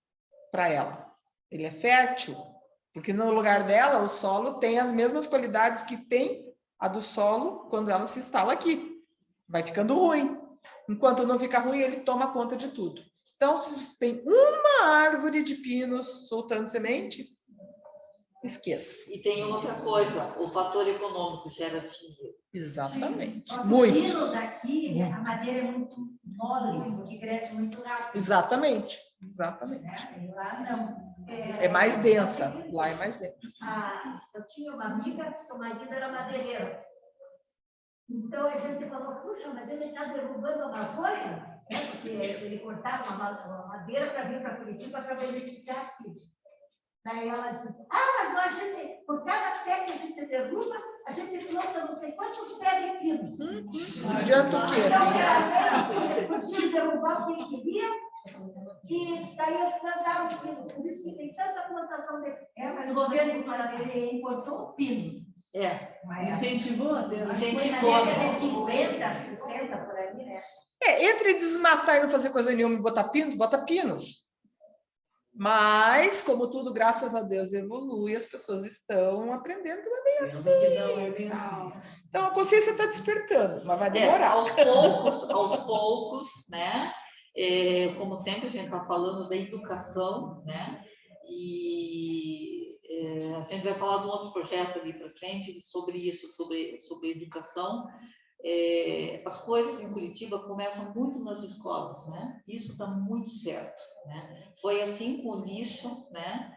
para ela. Ele é fértil, porque no lugar dela o solo tem as mesmas qualidades que tem a do solo quando ela se instala aqui. Vai ficando ruim. Enquanto não fica ruim, ele toma conta de tudo. Então, se você tem uma árvore de pinos soltando semente, esqueça. E tem outra coisa, o fator econômico gera dinheiro. Exatamente. Os Muito. pinos aqui, a madeira é muito mole, porque cresce muito rápido. Exatamente. Exatamente. Né? E lá não. É mais densa. Lá é mais densa. Eu tinha uma amiga que o marido era madeireiro. Então a gente falou, puxa, mas ele está derrubando a Amazônia, né? Porque ele cortava uma madeira para vir para Curitiba para beneficiar aqui. Daí ela disse, mas a gente, por cada pé que a gente derruba, a gente planta não sei quantos pés de pinos. Não adianta o quê? Então, eles podiam derrubar o que queriam, e daí eles plantaram pinos. Por isso que tem tanta plantação de... mas o governo ele importou pinos. Incentivou a ter. Incentivou. Foi na década de 50, 60, por aí, né? Entre desmatar e não fazer coisa nenhuma e botar pinos, bota pinos. Mas, como tudo, graças a Deus, evolui, as pessoas estão aprendendo que não é bem assim. Então, a consciência está despertando, mas vai demorar. Aos poucos, né? Como sempre, a gente está falando da educação, né? E a gente vai falar de um outro projeto ali para frente sobre isso, sobre educação. As coisas em Curitiba começam muito nas escolas, né? Isso está muito certo, né? Foi assim com o lixo, né?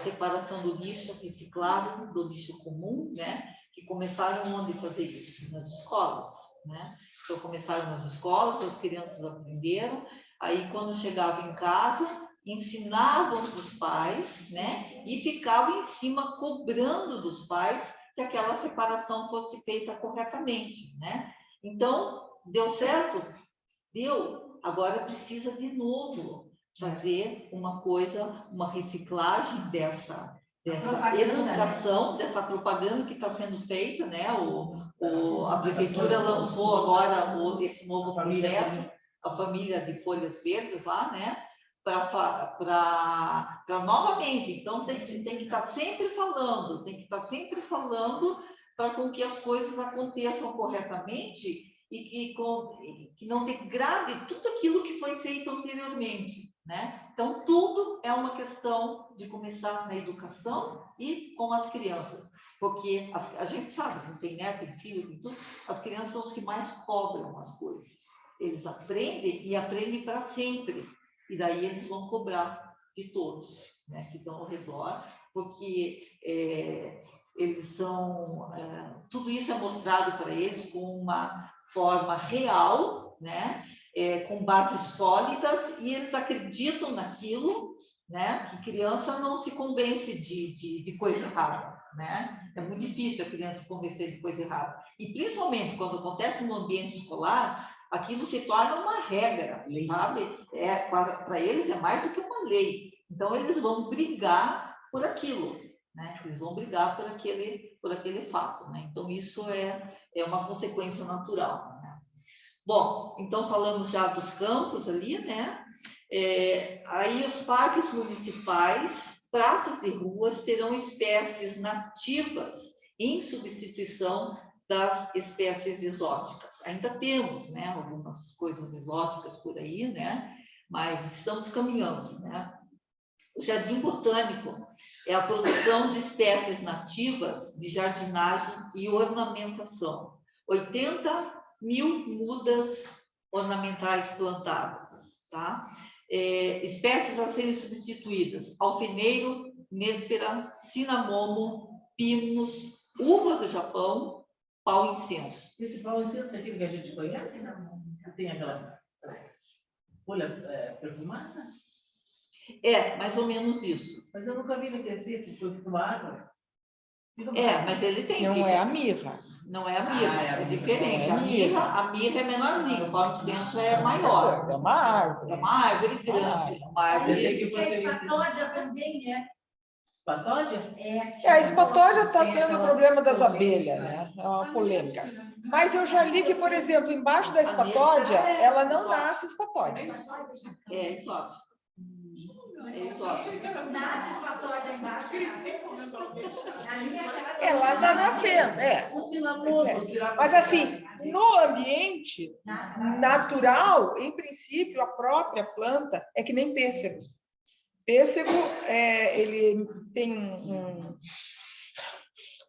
Separação do lixo reciclável do lixo comum, né? Que começaram onde fazer isso? Nas escolas, né? Então começaram nas escolas, as crianças aprenderam, aí quando chegavam em casa ensinavam os pais, né? E ficavam em cima cobrando dos pais que aquela separação fosse feita corretamente, né? Então, deu certo? Deu. Agora precisa de novo fazer uma coisa, uma reciclagem dessa educação, dessa propaganda que está sendo feita, né? A prefeitura lançou agora esse novo projeto, a família de folhas verdes lá, né? Para novamente, então tem que estar sempre falando, para com que as coisas aconteçam corretamente e que não degrade tudo aquilo que foi feito anteriormente, né? Então, tudo é uma questão de começar na educação e com as crianças, porque a gente sabe, não tem neto, tem filho, tem tudo, as crianças são os que mais cobram as coisas. Eles aprendem e aprendem para sempre. E daí eles vão cobrar de todos, né, que estão ao redor, porque eles são... tudo isso é mostrado para eles com uma forma real, né, com bases sólidas, e eles acreditam naquilo, né, que criança não se convence de coisa errada, né? É muito difícil a criança se convencer de coisa errada. E principalmente quando acontece no ambiente escolar, aquilo se torna uma regra, sabe? Para eles é mais do que uma lei. Então, eles vão brigar por aquilo, né? Eles vão brigar por aquele fato, né? Então, isso é uma consequência natural, né? Bom, então falamos já dos campos ali, né? Aí os parques municipais, praças e ruas terão espécies nativas em substituição das espécies exóticas. Ainda temos, né, algumas coisas exóticas por aí, né, mas estamos caminhando, né? O Jardim Botânico é a produção de espécies nativas de jardinagem e ornamentação. 80 mil mudas ornamentais plantadas, tá? Espécies a serem substituídas: alfeneiro, néspera, cinamomo, pinos, uva do Japão, pau-incenso. Esse pau-incenso é aquele que a gente conhece? Que tem aquela folha perfumada? É, mais ou menos isso. Mas eu nunca vi ele crescer, se foi com água. Mas ele tem. Não é a mirra. Não é a mirra, é a é mirra. diferente. Não é A mirra é menorzinho, o pau de incenso é maior. É uma árvore. É uma árvore grande, uma árvore. Eu sei que Diz que a você espatódia também é. Espatódia? A espatódia está tendo o problema das abelhas, né? É uma polêmica. Mas eu já li que, por exemplo, embaixo da espatódia, ela não nasce espatódia. É exótico. É exótico. Nasce espatódia embaixo. Na minha casa. Ela está nascendo, O cinamomo, Mas assim, no ambiente natural, em princípio, a própria planta é que nem pêssego. Pêssego, ele tem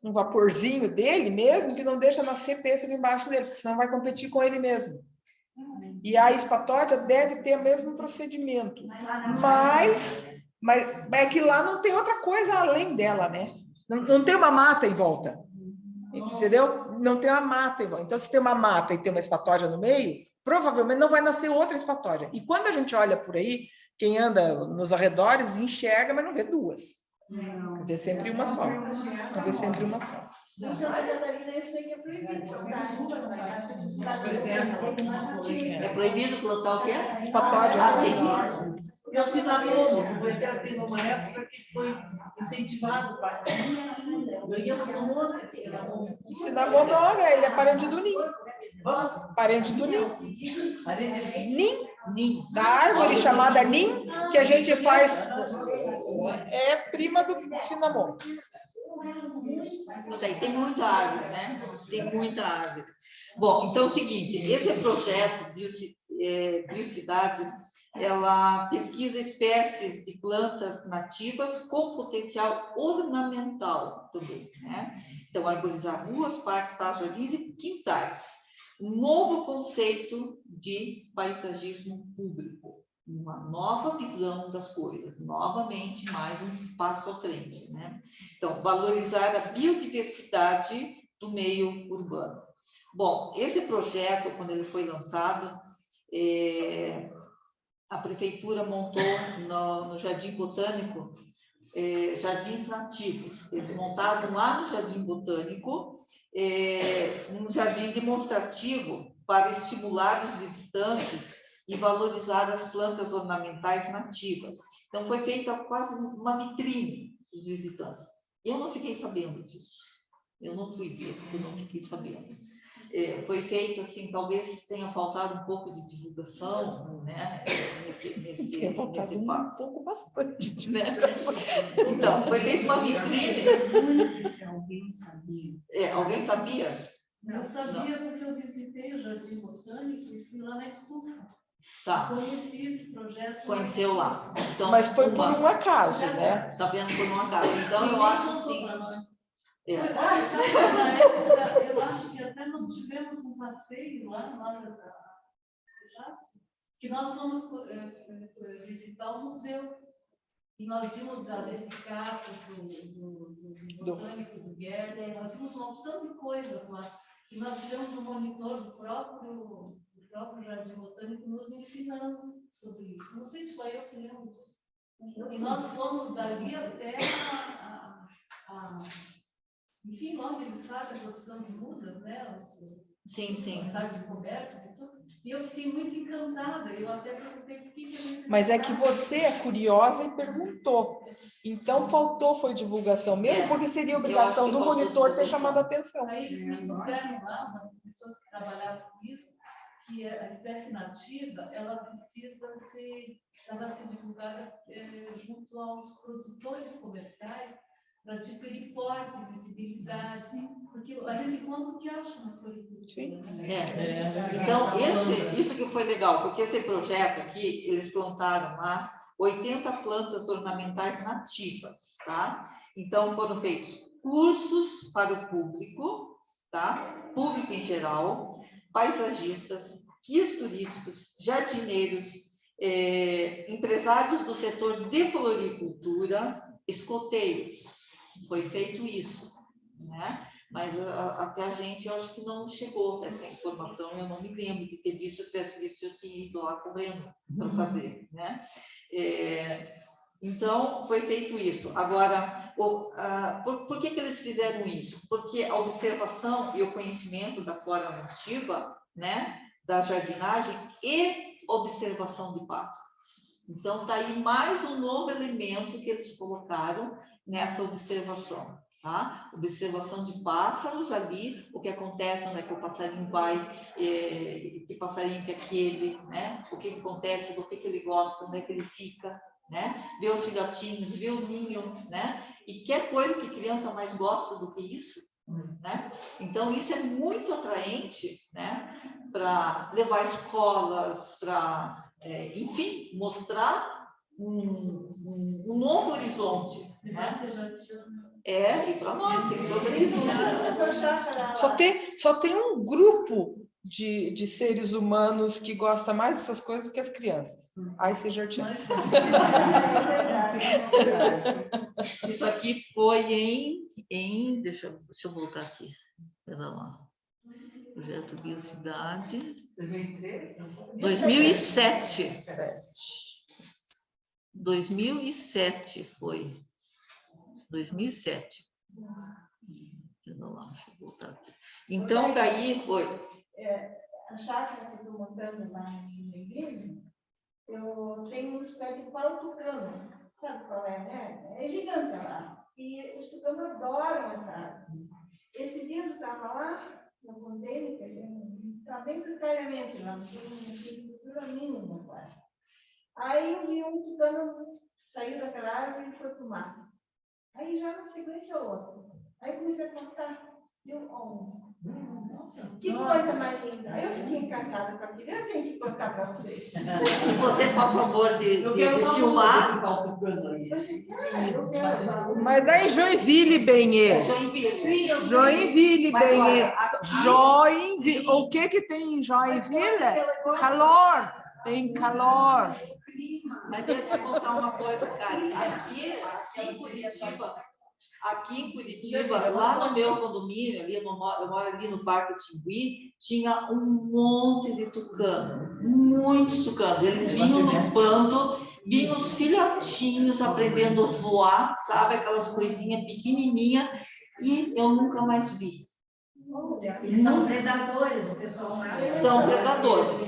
um vaporzinho dele mesmo que não deixa nascer pêssego embaixo dele, porque senão vai competir com ele mesmo. E a espatódia deve ter o mesmo procedimento. Mas é que lá não tem outra coisa além dela, né? Não tem uma mata em volta. Entendeu? Não tem uma mata em volta. Então, se tem uma mata e tem uma espatódia no meio, provavelmente não vai nascer outra espatódia. E quando a gente olha por aí, quem anda nos arredores enxerga, mas não vê duas. Vê sempre uma só. Não vê sempre uma só. Em Santa Catarina, eu sei que é proibido plantar uvas na casa de É proibido plantar o quê? Espatódia. E o cinamomo, porque teve uma época que foi incentivado para ganhamos um monte de cinamomo. O cinamomo, olha, ele é parente do ninho. Parente do ninho. Nim, da árvore chamada nim, que a gente faz, é prima do cinamomo. Tem muita árvore, né? Tem muita árvore. Bom, então é o seguinte, esse projeto Biocidade, ela pesquisa espécies de plantas nativas com potencial ornamental também, né? Então, arborizar ruas, parques, jardins e quintais. Um novo conceito de paisagismo público, uma nova visão das coisas, novamente mais um passo à frente, né? Então, valorizar a biodiversidade do meio urbano. Bom, esse projeto, quando ele foi lançado, a prefeitura montou no Jardim Botânico jardins nativos. Eles montaram lá no Jardim Botânico um jardim demonstrativo para estimular os visitantes e valorizar as plantas ornamentais nativas. Então, foi feita quase uma vitrine dos visitantes. Eu não fiquei sabendo disso. Eu não fui ver, porque eu não fiquei sabendo. Foi feito assim, talvez tenha faltado um pouco de divulgação, né? Nesse fato. Pouco bastante. Né? Então, foi feita uma vitrine. Alguém sabia? Alguém sabia? Eu sabia porque eu visitei o Jardim Botânico e fui lá na Estufa. Tá. Conheci esse projeto. Conheceu lá. Então, mas foi por um acaso, né? Está vendo por um acaso. Então, eu acho assim. Na época, eu acho que até nós tivemos um passeio lá que nós fomos visitar o museu. E nós vimos as esticapos do botânico do Guedes, nós vimos uma opção de coisas lá. E nós tivemos um monitor do próprio Jardim Botânico nos ensinando sobre isso. Não sei se foi eu que lembro disso. E nós fomos dali até enfim, onde eles fazem a produção de mudas, né? Sim. Os descobertos e tudo. E eu fiquei muito encantada. Eu até perguntei por que Mas é que você é curiosa e perguntou. Então, foi divulgação mesmo, porque seria obrigação do monitor ter chamado a atenção. Aí eles me disseram lá, uma das pessoas que trabalhavam com isso, que a espécie nativa, ela precisa ser divulgada junto aos produtores comerciais, para adquirir porte, visibilidade, porque a gente compra o que acha na floricultura. Então, isso que foi legal, porque esse projeto aqui, eles plantaram lá 80 plantas ornamentais nativas, tá? Então, foram feitos cursos para o público, tá? Público em geral, paisagistas, guias turísticos, jardineiros, empresários do setor de floricultura, escoteiros. Foi feito isso, né? Mas até a gente, eu acho que não chegou essa informação, eu não me lembro de ter visto, se eu tivesse visto, eu tinha ido lá correndo para fazer, né? Então, foi feito isso. Agora, por que eles fizeram isso? Porque a observação e o conhecimento da flora nativa, né, da jardinagem e observação de pássaros. Então, está aí mais um novo elemento que eles colocaram nessa observação. Tá? Observação de pássaros ali, o que acontece, onde é que o passarinho vai, que passarinho que é aquele, né? O que acontece, do que ele gosta, onde é que ele fica, né? Ver os filhotinhos, ver o ninho, né? E que coisa que criança mais gosta do que isso, né? Então, isso é muito atraente, né? Para levar escolas, para, enfim, mostrar um novo horizonte, né? E para nós, sem dúvida. Só tem um grupo de seres humanos que gosta mais dessas coisas do que as crianças. Aí você já tinha. Isso aqui foi em deixa eu voltar aqui. Espera lá. Projeto Biocidade. 2007. 2007 foi. 2007. Deixa eu voltar aqui. Então, daí foi. A chácara que eu estou montando lá em Negrinho, eu tenho uns pés de pau tucano. Sabe qual é, né? É gigante lá. E os tucanos adoram essa árvore. Esse dia eu estava lá, eu contei, está bem precariamente lá, não tem estrutura nenhuma quase. Aí eu vi um tucano saiu daquela árvore e foi para o mar. Aí já na sequência outro. Aí comecei a contar, deu 11. Que coisa mais linda. Aí eu fiquei encantada com aquilo. Eu tenho que contar para vocês. Se você faz favor de filmar. Mas dá em Joinville, Benê. Joinville, Benê. Joinville. O que tem em Joinville? Calor. Tem calor. Mas deixa eu te contar uma coisa, Karen. Aqui em Curitiba, lá no meu condomínio, ali, eu moro ali no Parque Tingui, tinha um monte de tucano, muitos tucanos. Eles vinham no bando, vinham os filhotinhos aprendendo a voar, sabe? Aquelas coisinhas pequenininhas, e eu nunca mais vi. Eles são predadores, o pessoal sabe. São predadores.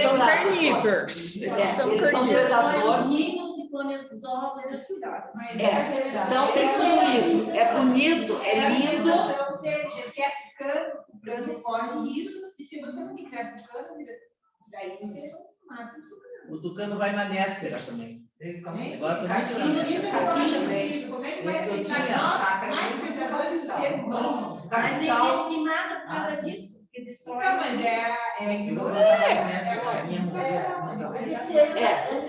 São carnívoros. Eles são predadores. Os ovos e os filhotes. Então tem tudo isso. É bonito, é lindo. Você quer tucano forte isso, e se você não quiser tucano, daí você mata o tucano. O tucano vai na néspera também. Eles comem. Gosta muito Isso é como é que vai aceitar nós, mais predadores do ser humano? Mas tem gente que mata por causa disso, que destrói. Não, mas é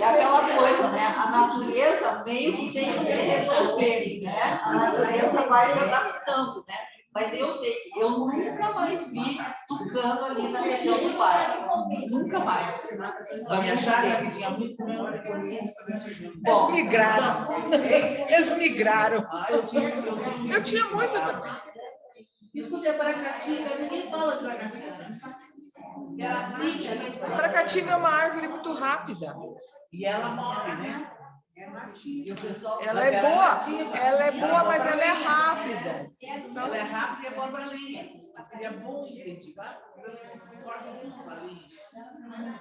aquela coisa, né? A natureza meio que tem que se resolver, né? A natureza vai se adaptando, né? Mas eu sei que eu nunca mais vi tucano ali na região do parque. Nunca mais. A minha chácara que tinha muito tucano. Eles migraram. Eles migraram. Eu tinha muito também. Escuta, a paracatinga, ninguém fala de paracatinga. Ela assim, A paracatinga é uma árvore muito rápida. e ela morre, né? Ela é boa, mas ela é rápida. Ela é rápida e é boa para lenha. Seria bom incentivar.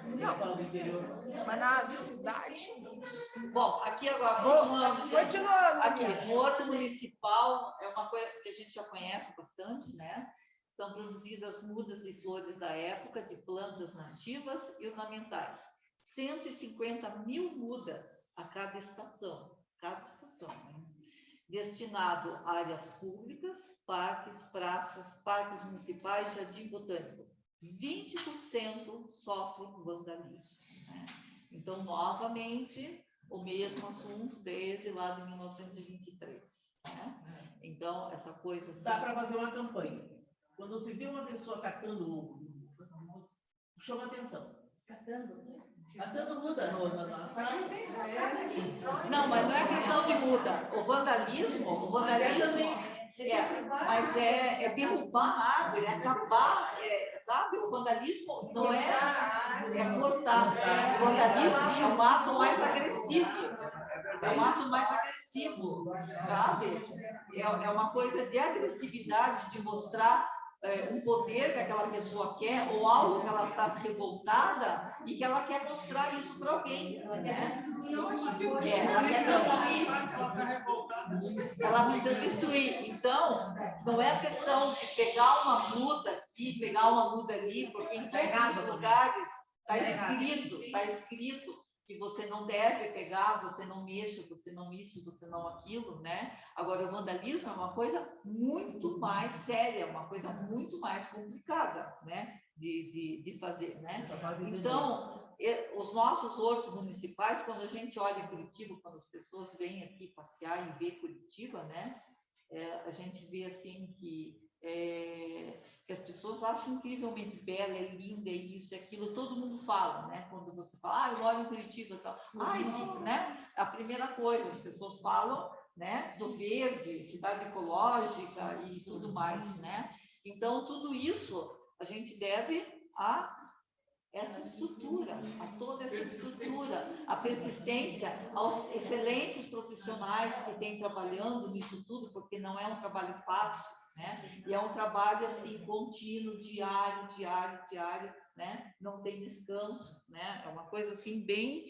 Não fala do interior. Mas na cidade. Bom, aqui agora, Continuando. aqui, o horto municipal é uma coisa que a gente já conhece bastante, né? São produzidas mudas e flores da época de plantas nativas e ornamentais. 150 mil mudas a cada estação, né? Destinado a áreas públicas, parques, praças, parques municipais, jardim botânico. 20% sofrem vandalismo, né? Então, novamente, o mesmo assunto desde lá de 1923, né? Então, essa coisa assim... Dá para fazer uma campanha. Quando você vê uma pessoa catando, chama atenção. Catando muda Não, mas não é questão de muda. O vandalismo Mas é derrubar a árvore, é acabar, sabe? O vandalismo não é cortar. O vandalismo é um ato mais agressivo. É um ato mais agressivo, sabe? É uma coisa de agressividade, de mostrar um poder que aquela pessoa quer ou algo que ela está revoltada e que ela quer mostrar isso para alguém. Ela quer destruir. Ela precisa destruir. Então, não é questão de pegar uma muda aqui, pegar uma muda ali, porque em todos os lugares está escrito que você não deve pegar, você não mexa, você não isso, você não aquilo, né? Agora, o vandalismo é uma coisa muito mais séria, uma coisa muito mais complicada, né? De fazer, né? Então, os nossos hortos municipais, quando a gente olha em Curitiba, quando as pessoas vêm aqui passear e ver Curitiba, né? A gente vê assim que as pessoas acham incrivelmente bela, é linda, é isso, é aquilo, todo mundo fala, né? Quando você fala, eu moro em Curitiba e tal. Né? A primeira coisa, as pessoas falam, né? Do verde, cidade ecológica e tudo mais, né? Então, tudo isso a gente deve a essa estrutura, a toda essa estrutura, a persistência, aos excelentes profissionais que têm trabalhando nisso tudo, porque não é um trabalho fácil, né? E é um trabalho assim contínuo, diário, né? Não tem descanso, né? É uma coisa assim bem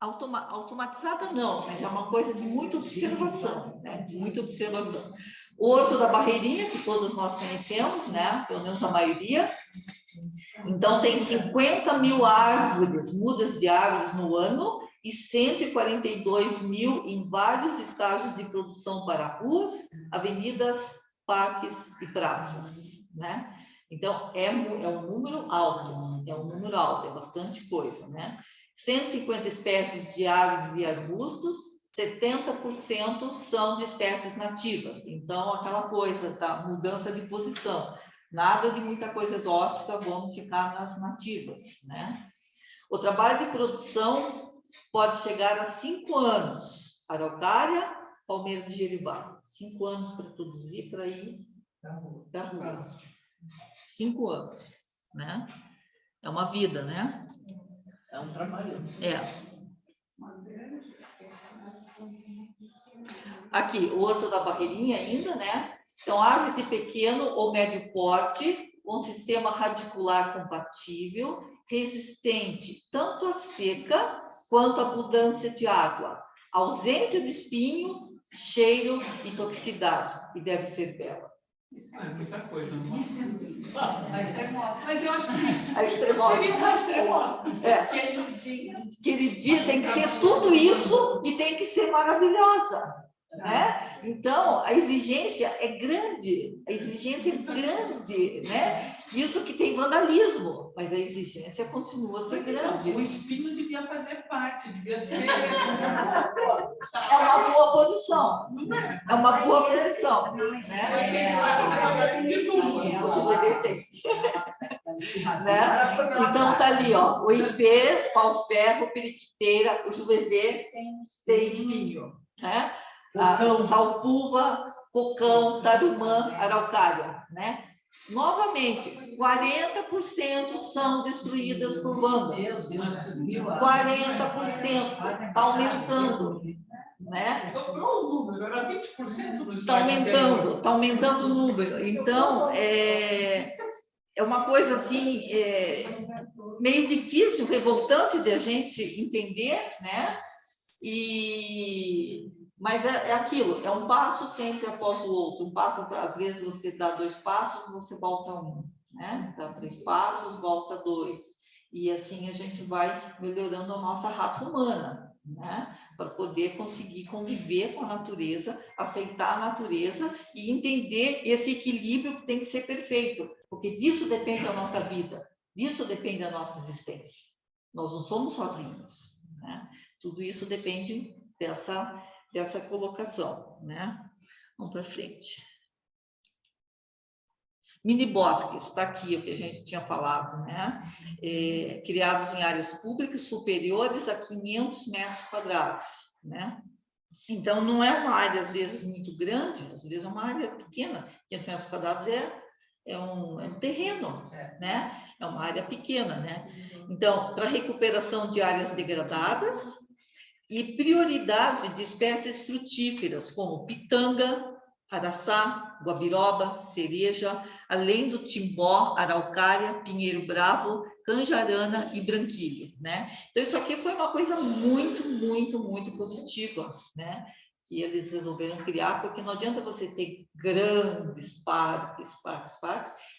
automatizada não, mas é uma coisa de muita observação, né? De muita observação. O Horto da Barreirinha, que todos nós conhecemos, né? Pelo menos a maioria. Então, tem 50 mil árvores, mudas de árvores no ano, e 142 mil em vários estágios de produção para ruas, avenidas, parques e praças, né? Então, é um número alto, é bastante coisa, né? 150 espécies de árvores e arbustos, 70% são de espécies nativas. Então, aquela coisa da mudança de posição. Nada de muita coisa exótica, vamos ficar nas nativas, né? O trabalho de produção pode chegar a 5 anos. Araucária, palmeira de Jeribá. 5 anos para produzir, para ir para a rua. 5 anos, né? É uma vida, né? É um trabalho. Aqui, o Horto da Barreirinha ainda, né? Então, árvore de pequeno ou médio porte, com sistema radicular compatível, resistente tanto à seca quanto à abundância de água, ausência de espinho, cheiro e toxicidade, e deve ser bela. É muita coisa, não A extremosa. Mas eu acho que isso A extremosa. seria uma extremosa. Queridinha, tem que ser tudo isso e tem que ser maravilhosa, né? Então, a exigência é grande, né? Isso que tem vandalismo, mas a exigência continua a ser grande. O espinho devia fazer parte, devia ser... É uma boa posição. É uma boa posição, né? Né? Então, tá ali, ó, o ipê, pau-ferro, periquiteira, o juvevê tem espinho, né? A salpuva, cocão, tarumã, araucária, né? Novamente, 40% são destruídas por vândalos. 40%, está aumentando, né? Dobrou o número, era 20% do Está aumentando o número. Então, é uma coisa assim, meio difícil, revoltante de a gente entender, né? Mas é aquilo, é um passo sempre após o outro. Um passo, às vezes você dá 2 passos, você volta 1, né? Dá 3 passos, volta 2. E assim a gente vai melhorando a nossa raça humana, né? Para poder conseguir conviver com a natureza, aceitar a natureza e entender esse equilíbrio que tem que ser perfeito, porque disso depende a nossa vida, disso depende a nossa existência. Nós não somos sozinhos, né? Tudo isso depende dessa colocação, né? Vamos para frente. Mini bosques, está aqui o que a gente tinha falado, né? Criados em áreas públicas superiores a 500 metros quadrados. né? Então, não é uma área, às vezes, muito grande, às vezes é uma área pequena. 500 metros quadrados é um terreno, né? É uma área pequena, né? Então, para recuperação de áreas degradadas e prioridade de espécies frutíferas, como pitanga, araçá, guabiroba, cereja, além do timbó, araucária, pinheiro bravo, canjarana e branquilho, né? Então, isso aqui foi uma coisa muito, muito, muito positiva, né? Que eles resolveram criar, porque não adianta você ter grandes parques,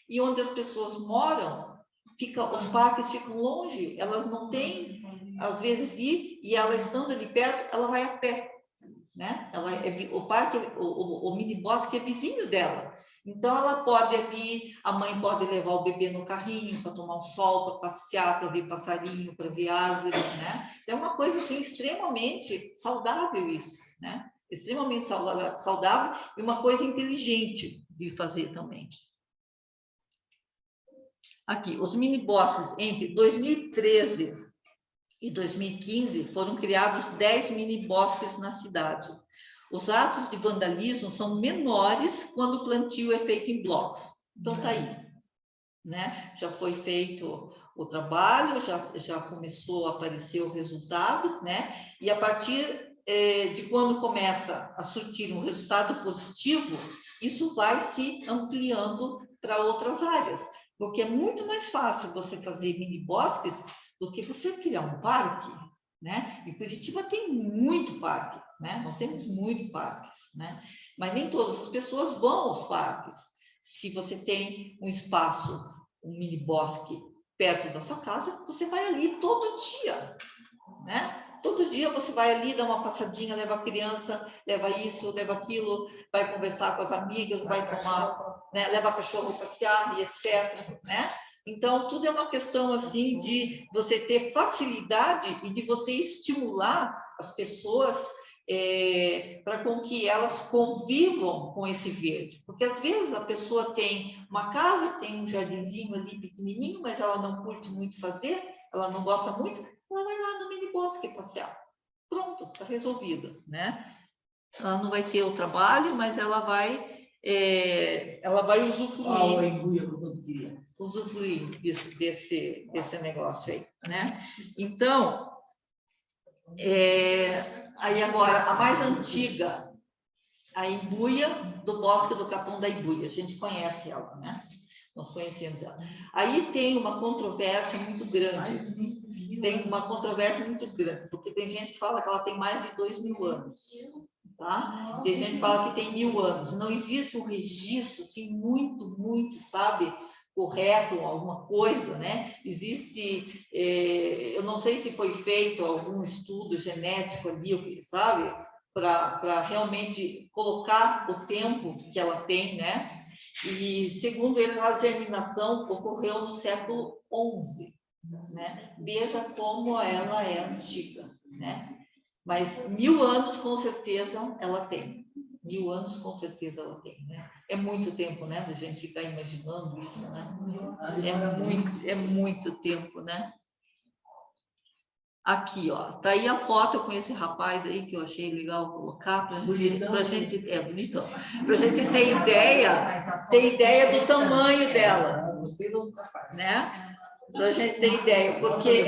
e onde as pessoas moram, os parques ficam longe, elas não têm, às vezes, e ela estando ali perto, ela vai a pé, né? O parque, o mini bosque é vizinho dela. Então, ela pode ali, a mãe pode levar o bebê no carrinho para tomar um sol, para passear, para ver passarinho, para ver árvores, né? É uma coisa, assim, extremamente saudável isso, né? Extremamente saudável e uma coisa inteligente de fazer também. Aqui, os mini bosques entre 2013 e 2015 foram criados 10 mini bosques na cidade. Os atos de vandalismo são menores quando o plantio é feito em blocos. Então, tá aí, né? Já foi feito o trabalho, já começou a aparecer o resultado, né? E a partir de quando começa a surtir um resultado positivo, isso vai se ampliando para outras áreas, porque é muito mais fácil você fazer mini bosques do que você criar um parque, né? E Curitiba tem muito parque, né? Nós temos muito parques, né? Mas nem todas as pessoas vão aos parques. Se você tem um espaço, um mini bosque perto da sua casa, você vai ali todo dia, né? Todo dia você vai ali, dá uma passadinha, leva a criança, leva isso, leva aquilo, vai conversar com as amigas, vai tomar, né? Leva a cachorro passear e etc, né? Então, tudo é uma questão, assim, de você ter facilidade e de você estimular as pessoas para com que elas convivam com esse verde. Porque, às vezes, a pessoa tem uma casa, tem um jardinzinho ali pequenininho, mas ela não curte muito fazer, ela não gosta muito, ela vai lá no mini bosque passear. Pronto, está resolvido, né? Ela não vai ter o trabalho, mas ela vai usufruir desse negócio aí, né? Então, aí agora, a mais antiga, a Imbuia, do Bosque do Capão da Imbuia, a gente conhece ela, né? Nós conhecemos ela. Aí tem uma controvérsia muito grande, porque tem gente que fala que ela tem mais de 2.000 anos, tá? Tem gente que fala que tem 1.000 anos. Não existe um registro, assim, muito, sabe, correto, alguma coisa, né? Existe, eu não sei se foi feito algum estudo genético ali, sabe, para realmente colocar o tempo que ela tem, né? E, segundo eles, a germinação ocorreu no século XI, né? Veja como ela é antiga, né? Mas 1.000 anos, com certeza, ela tem. 1.000 anos, com certeza, ela tem, né? É muito tempo, né? Da gente ficar imaginando isso, né? É muito tempo, né? Aqui, ó, tá aí a foto com esse rapaz aí que eu achei legal colocar para gente bonitão, para gente ter ideia do tamanho dela, né? Para a gente ter ideia, porque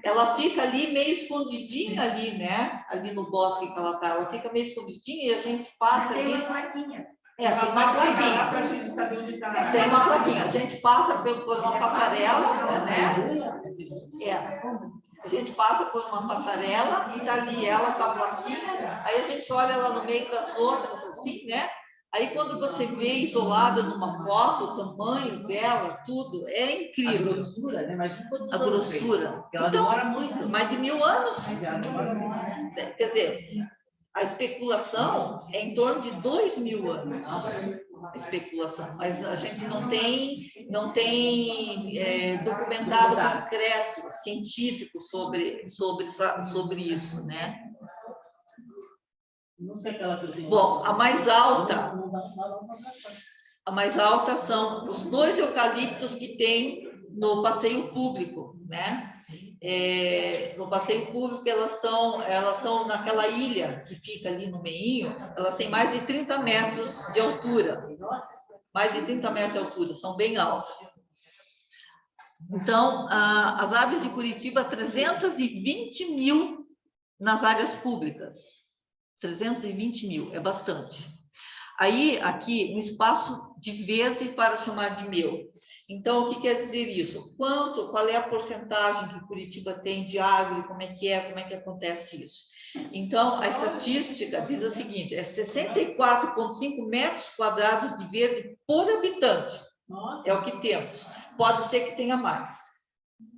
ela fica ali meio escondidinha ali, né? Ali no bosque que ela fica meio escondidinha e a gente passa ali. Tem uma plaquinha. Tem uma plaquinha para a gente saber onde está. Tem uma plaquinha. A gente passa por uma passarela, né? A gente passa por uma passarela e dali ela com a plaquinha, aí a gente olha ela no meio das outras, assim, né? Aí quando você vê isolada numa foto, o tamanho dela, tudo, é incrível. A grossura, né? Imagina quantos a grossura. Ela demora muito. Mais de 1.000 anos. Quer dizer, a especulação é em torno de 2.000 anos. A especulação, mas a gente não tem documentado concreto, científico sobre isso, né? Não sei aquela coisa. Bom, a mais alta são os 2 eucaliptos que tem no passeio público, né? no passeio público, elas são naquela ilha que fica ali no meinho, elas têm mais de 30 metros de altura. Mais de 30 metros de altura, são bem altas. Então, as árvores de Curitiba, 320 mil nas áreas públicas. 320 mil, é bastante. Aí, aqui, um espaço de verde para chamar de meu. Então, o que quer dizer isso? Qual é a porcentagem que Curitiba tem de árvore, como é que acontece isso? Então, a estatística diz o seguinte, é 64,5 metros quadrados de verde por habitante. Nossa. É o que temos. Pode ser que tenha mais,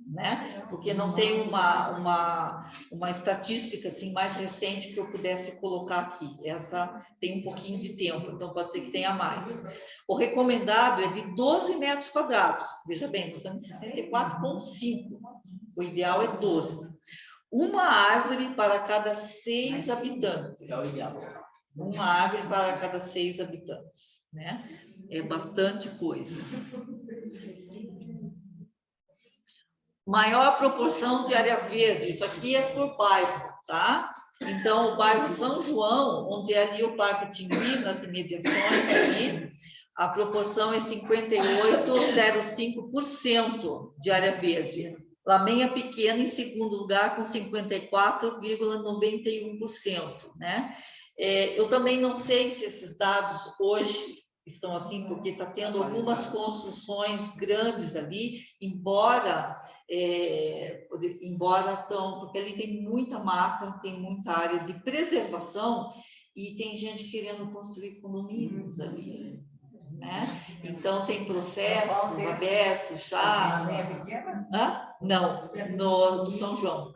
né? Porque não tem uma estatística assim mais recente que eu pudesse colocar aqui. Essa tem um pouquinho de tempo, então pode ser que tenha mais. O recomendado é de 12 metros quadrados. Veja bem, nós estamos em 64,5. O ideal é 12. Uma árvore para cada 6 habitantes. É o ideal. Uma árvore para cada 6 habitantes, né? É bastante coisa. Maior proporção de área verde, isso aqui é por bairro, tá? Então, o bairro São João, onde é ali o Parque Tingui, nas imediações ali, a proporção é 58,05% de área verde. Lameia Pequena, em segundo lugar, com 54,91%, né? Eu também não sei se esses dados hoje estão assim, porque está tendo algumas construções grandes ali, embora estão, porque ali tem muita mata, tem muita área de preservação e tem gente querendo construir condomínios ali, né? Então tem processos abertos, chatos. Não, no São João.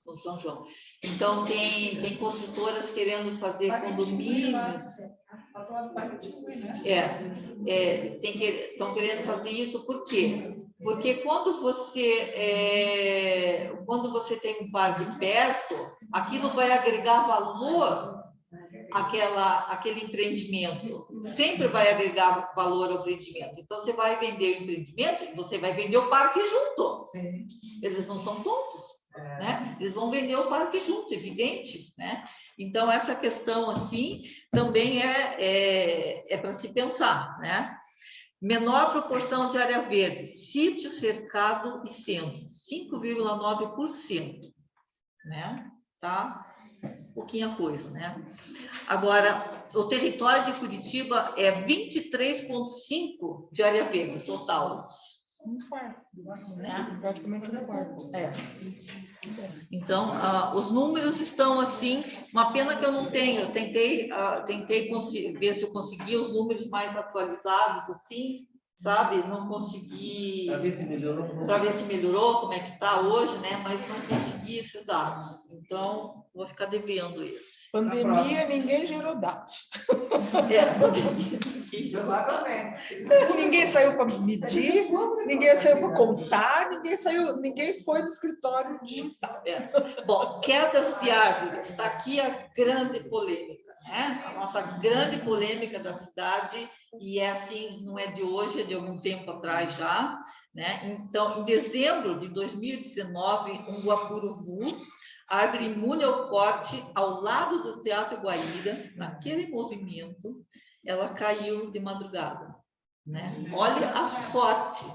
No São João. Então tem construtoras querendo fazer condomínios. Estão querendo fazer isso por quê? Porque quando você tem um parque perto, aquilo vai agregar valor àquele empreendimento. Sempre vai agregar valor ao empreendimento. Então, você vai vender o empreendimento e você vai vender o parque junto. Sim. Eles não são tontos. Né? Eles vão vender o parque junto, evidente, né? Então, essa questão, assim, também é para se pensar, né? Menor proporção de área verde, sítio, cercado e centro, 5,9%, né? Tá? Pouquinha coisa, né? Agora, o território de Curitiba é 23,5% de área verde total. Um quarto, né? Praticamente um quarto. Então, os números estão assim, uma pena que eu não tenho, eu tentei ver se eu conseguia os números mais atualizados, assim, sabe? Não consegui... Para ver se melhorou. Para ver se melhorou, como é que está hoje, né? Mas não consegui esses dados. Então, vou ficar devendo esse. Pandemia, ninguém gerou dados. Pandemia, ninguém gerou dados. Ninguém saiu para medir, ninguém saiu para contar, ninguém foi no escritório digital. Bom, quedas de árvores, está aqui a grande polêmica, né? A nossa grande polêmica da cidade, e é assim, não é de hoje, é de algum tempo atrás já, né? Então, em dezembro de 2019, um guapuruvu, árvore imune ao corte, ao lado do Teatro Guaíra, naquele movimento, ela caiu de madrugada, né? Olha a sorte,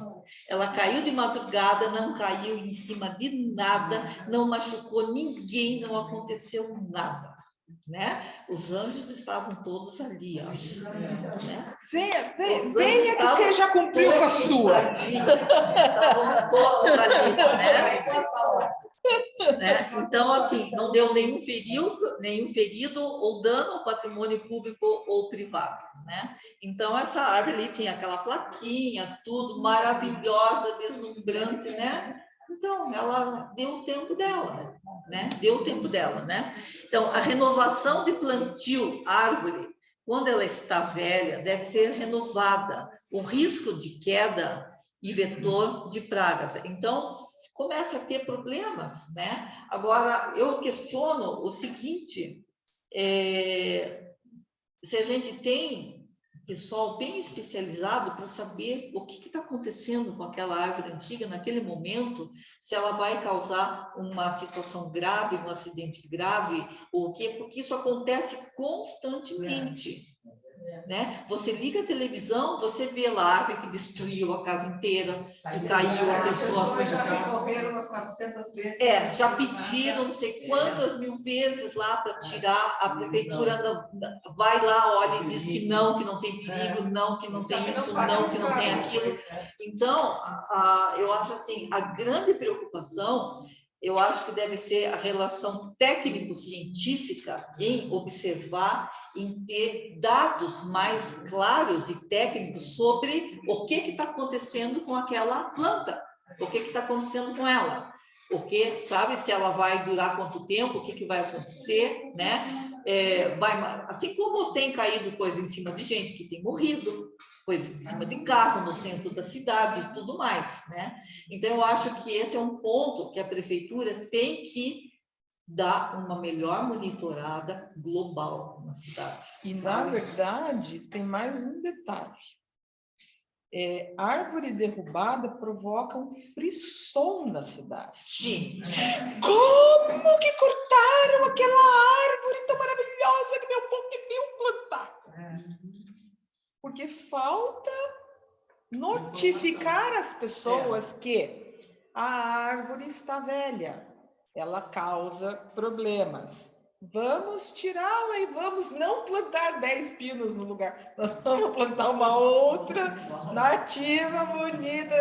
ela caiu de madrugada, não caiu em cima de nada, não machucou ninguém, não aconteceu nada, né? Os anjos estavam todos ali, acho, né? Venha que você já cumpriu com a sua. Estavam todos ali, né? Então, assim, não deu nenhum ferido ou dano ao patrimônio público ou privado, né? Então, essa árvore ali tinha aquela plaquinha, tudo maravilhosa, deslumbrante, né? Então, ela deu o tempo dela, né? Deu o tempo dela, né? Então, a renovação de plantio, árvore, quando ela está velha, deve ser renovada. O risco de queda e vetor de pragas. Então, começa a ter problemas, né? Agora, eu questiono o seguinte, se a gente tem pessoal bem especializado para saber o que está acontecendo com aquela árvore antiga naquele momento, se ela vai causar uma situação grave, um acidente grave, ou o quê, porque isso acontece constantemente. Né? Você liga a televisão, você vê lá a árvore que destruiu a casa inteira, que caiu, a pessoa... já recorreram umas 400 vezes. Já pediram não sei quantas mil vezes lá para tirar, a prefeitura vai lá, olha e diz que não tem perigo, não, que não tem isso, não, que não tem aquilo. Então, eu acho assim, a grande preocupação, eu acho que deve ser a relação técnico-científica em observar, em ter dados mais claros e técnicos sobre o que está acontecendo com aquela planta, o que está acontecendo com ela, o que, sabe, se ela vai durar quanto tempo, o que vai acontecer, né? Assim como tem caído coisa em cima de gente que tem morrido, coisas em cima de carro, no centro da cidade e tudo mais, né? Então, eu acho que esse é um ponto que a prefeitura tem que dar uma melhor monitorada global na cidade. E, sabe? na verdade, tem mais um detalhe. Árvore derrubada provoca um frisson na cidade. Sim. Como que cortaram aquela árvore tão maravilhosa que meu povo deviam plantar? Porque falta notificar as pessoas que a árvore está velha, ela causa problemas. Vamos tirá-la e vamos não plantar 10 pinos no lugar. Nós vamos plantar uma outra nativa, bonita,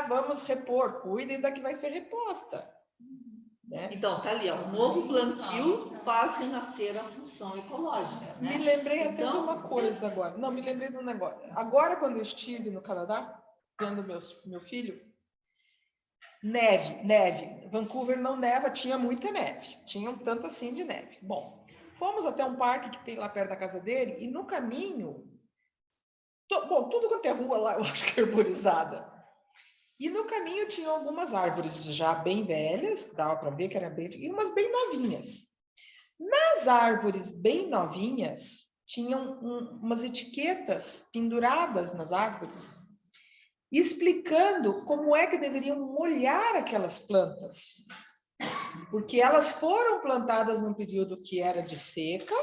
vamos repor. Cuidem da que vai ser reposta. Né? Então, tá ali, ó, o novo plantio faz renascer a função ecológica. Né? Me lembrei até de uma coisa agora. Não, me lembrei de um negócio. Agora, quando eu estive no Canadá, vendo meu filho, neve. Vancouver não neva, tinha muita neve. Tinha um tanto assim de neve. Bom, fomos até um parque que tem lá perto da casa dele e no caminho... tudo quanto é rua lá, eu acho que é arborizada. E no caminho tinha algumas árvores já bem velhas, dava para ver que era bem... e umas bem novinhas. Nas árvores bem novinhas, tinham umas etiquetas penduradas nas árvores, explicando como é que deveriam molhar aquelas plantas. Porque elas foram plantadas num período que era de seca,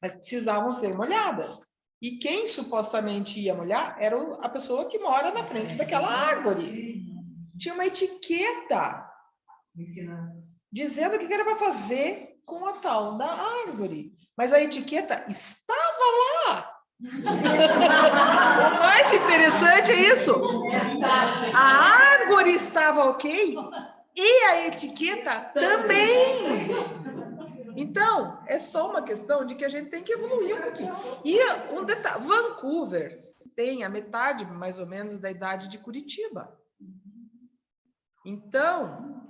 mas precisavam ser molhadas. E quem supostamente ia molhar era a pessoa que mora na frente daquela árvore. Tinha uma etiqueta dizendo o que era para fazer com a tal da árvore. Mas a etiqueta estava lá. O mais interessante é isso. A árvore estava ok e a etiqueta também. Então, é só uma questão de que a gente tem que evoluir um pouquinho. E um detalhe, Vancouver tem a metade, mais ou menos, da idade de Curitiba. Então,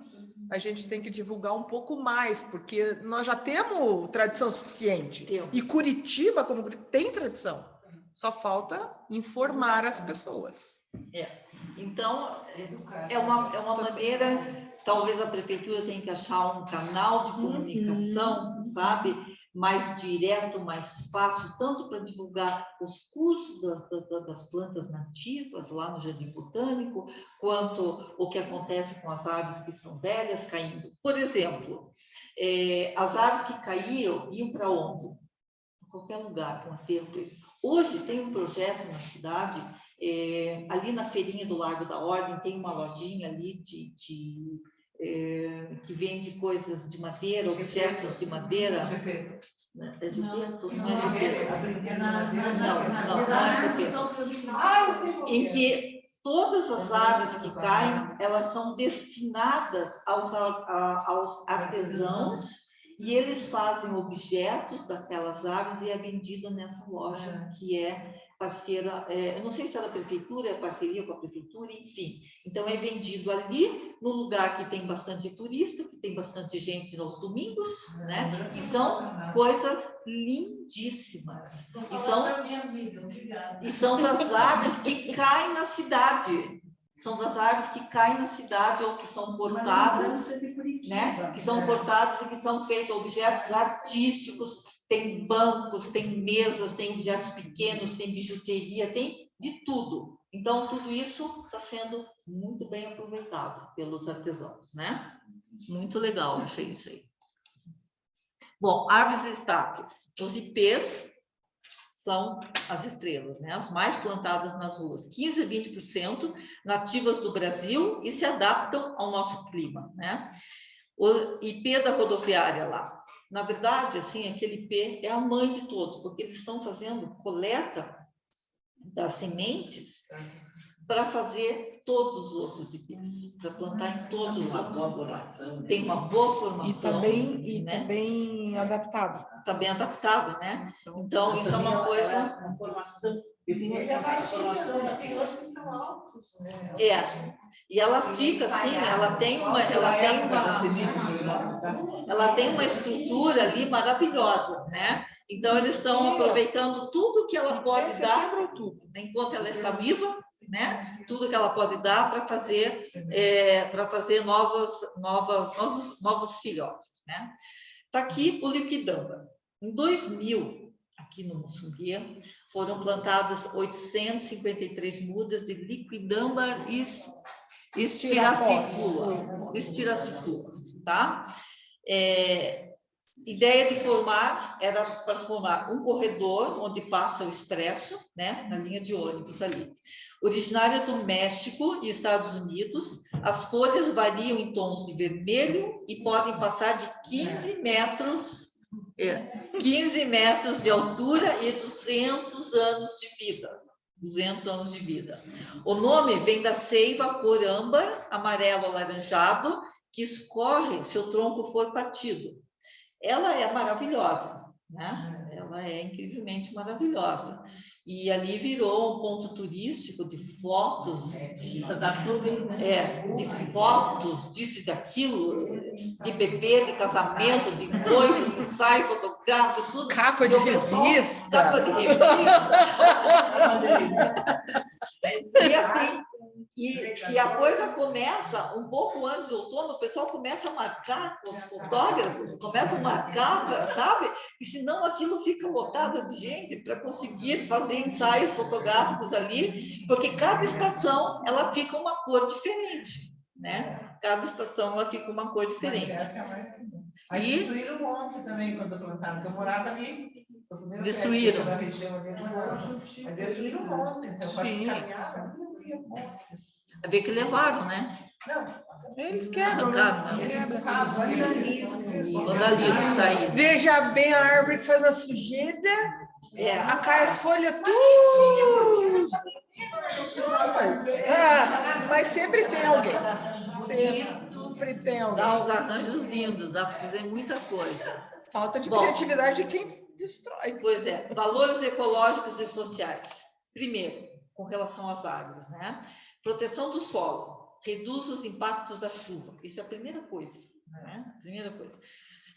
a gente tem que divulgar um pouco mais, porque nós já temos tradição suficiente. E Curitiba, como tem tradição, só falta informar as pessoas. Então, é uma maneira, talvez a prefeitura tenha que achar um canal de comunicação, sabe, mais direto, mais fácil, tanto para divulgar os cursos das plantas nativas lá no Jardim Botânico, quanto o que acontece com as árvores que são velhas caindo. Por exemplo, as árvores que caíam iam para onde? Qualquer lugar, com aterro. Hoje tem um projeto na cidade, ali na feirinha do Largo da Ordem, tem uma lojinha ali que vende coisas de madeira, objetos de madeira. É Gepeto? Não é Gepeto. Não é Gepeto. Em que todas as árvores que caem, elas são destinadas aos artesãos, e eles fazem objetos daquelas árvores e é vendido nessa loja, que é parceira, eu não sei se é da prefeitura, é parceria com a prefeitura, enfim. Então, é vendido ali, no lugar que tem bastante turista, que tem bastante gente nos domingos, né? E são coisas lindíssimas. E são das árvores que caem na cidade. São das árvores que caem na cidade ou que são cortadas, né? Que são cortadas e que são feitos objetos artísticos tem bancos, tem mesas, tem objetos pequenos, tem bijuteria, tem de tudo. Então, tudo isso está sendo muito bem aproveitado pelos artesãos, né? Muito legal, achei isso aí. Bom, árvores e estaques. Os ipês são as estrelas, né? As mais plantadas nas ruas. 15 a 20% nativas do Brasil e se adaptam ao nosso clima, né? O ipê da rodoviária lá. Na verdade, assim, aquele ipê é a mãe de todos, porque eles estão fazendo coleta das sementes para fazer todos os outros ipês, para plantar em todos os outros. Tem uma boa formação. E né? tá bem adaptado. Está bem adaptado, né? Então, isso é uma coisa... A formação, eu tenho Ele é baixinho, formação, mas tem outros que são altos, né? É, e ela fica assim, ela tem uma estrutura ali maravilhosa, né? Então, eles estão aproveitando tudo que ela pode dar, enquanto ela está viva, né? Tudo que ela pode dar para fazer, novos filhotes, né? Está aqui o liquidâmbar. Em 2000, aqui no Moçambique, foram plantadas 853 mudas de liquidâmbar estiraciflua, tá? Ideia de formar era para formar um corredor onde passa o expresso, né, na linha de ônibus ali. Originária do México e Estados Unidos, as folhas variam em tons de vermelho e podem passar de 15 metros de altura e 200 anos de vida. 200 anos de vida. O nome vem da seiva cor âmbar, amarelo alaranjado, que escorre se o tronco for partido. Ela é maravilhosa, né? Ela é incrivelmente maravilhosa. E ali virou um ponto turístico de fotos, de fotos disso e daquilo, de bebê, de casamento, de noivos, ensaio fotográfico, tudo. Capa de revista. Capa de revista. E assim, e a coisa começa, um pouco antes do outono, o pessoal começa a marcar, os fotógrafos começam a marcar, sabe? E senão aquilo fica lotado de gente para conseguir fazer ensaios fotográficos ali, porque cada estação, ela fica uma cor diferente, né? Cada estação, ela fica uma cor diferente. Aí destruíram um monte também quando plantaram, porque eu morava ali. Destruíram. Mas destruíram um monte, então Sim. a ver que levaram, né? Eles quebram, né? Vandalismo, tá aí. Veja bem a árvore que faz a sujeira, cai as folhas tudo. Mas sempre tem alguém. Sempre tem alguém. Dá uns arranjos lindos, dá para fazer muita coisa. Falta de criatividade de quem destrói. Pois é, valores ecológicos e sociais. Primeiro, com relação às árvores, né? Proteção do solo, reduz os impactos da chuva. Isso é a primeira coisa, né? Primeira coisa.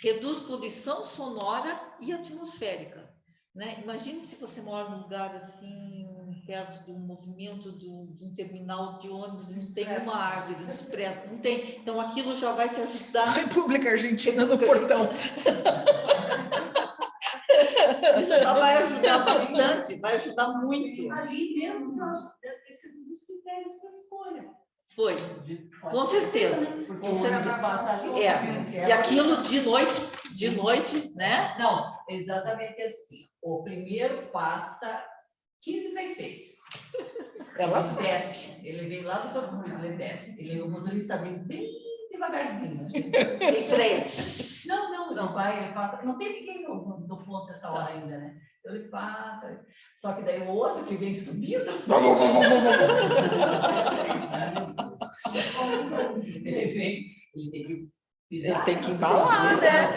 Reduz poluição sonora e atmosférica, né? Imagine se você mora num lugar assim, perto de um movimento de um terminal de ônibus, não tem uma árvore, um expresso, não tem. Então, aquilo já vai te ajudar. República Argentina no portão. Isso já vai ajudar bastante, vai ajudar muito. Ali mesmo, deve ter sido um dos critérios para a escolha. Foi, com certeza. Com certeza. E aquilo de noite, né? Não, exatamente assim. O primeiro passa 15 para 6. Ela Ele desce. Ele vem lá do Campo Mourão, ele desce. O motorista vem bem devagarzinho. Em frente. Não vai, ele passa. Não tem ninguém no ponto essa hora ainda, né? Então ele passa. Só que daí o outro que vem subindo. Ele tem que pisar. Ele tem que embalar, né?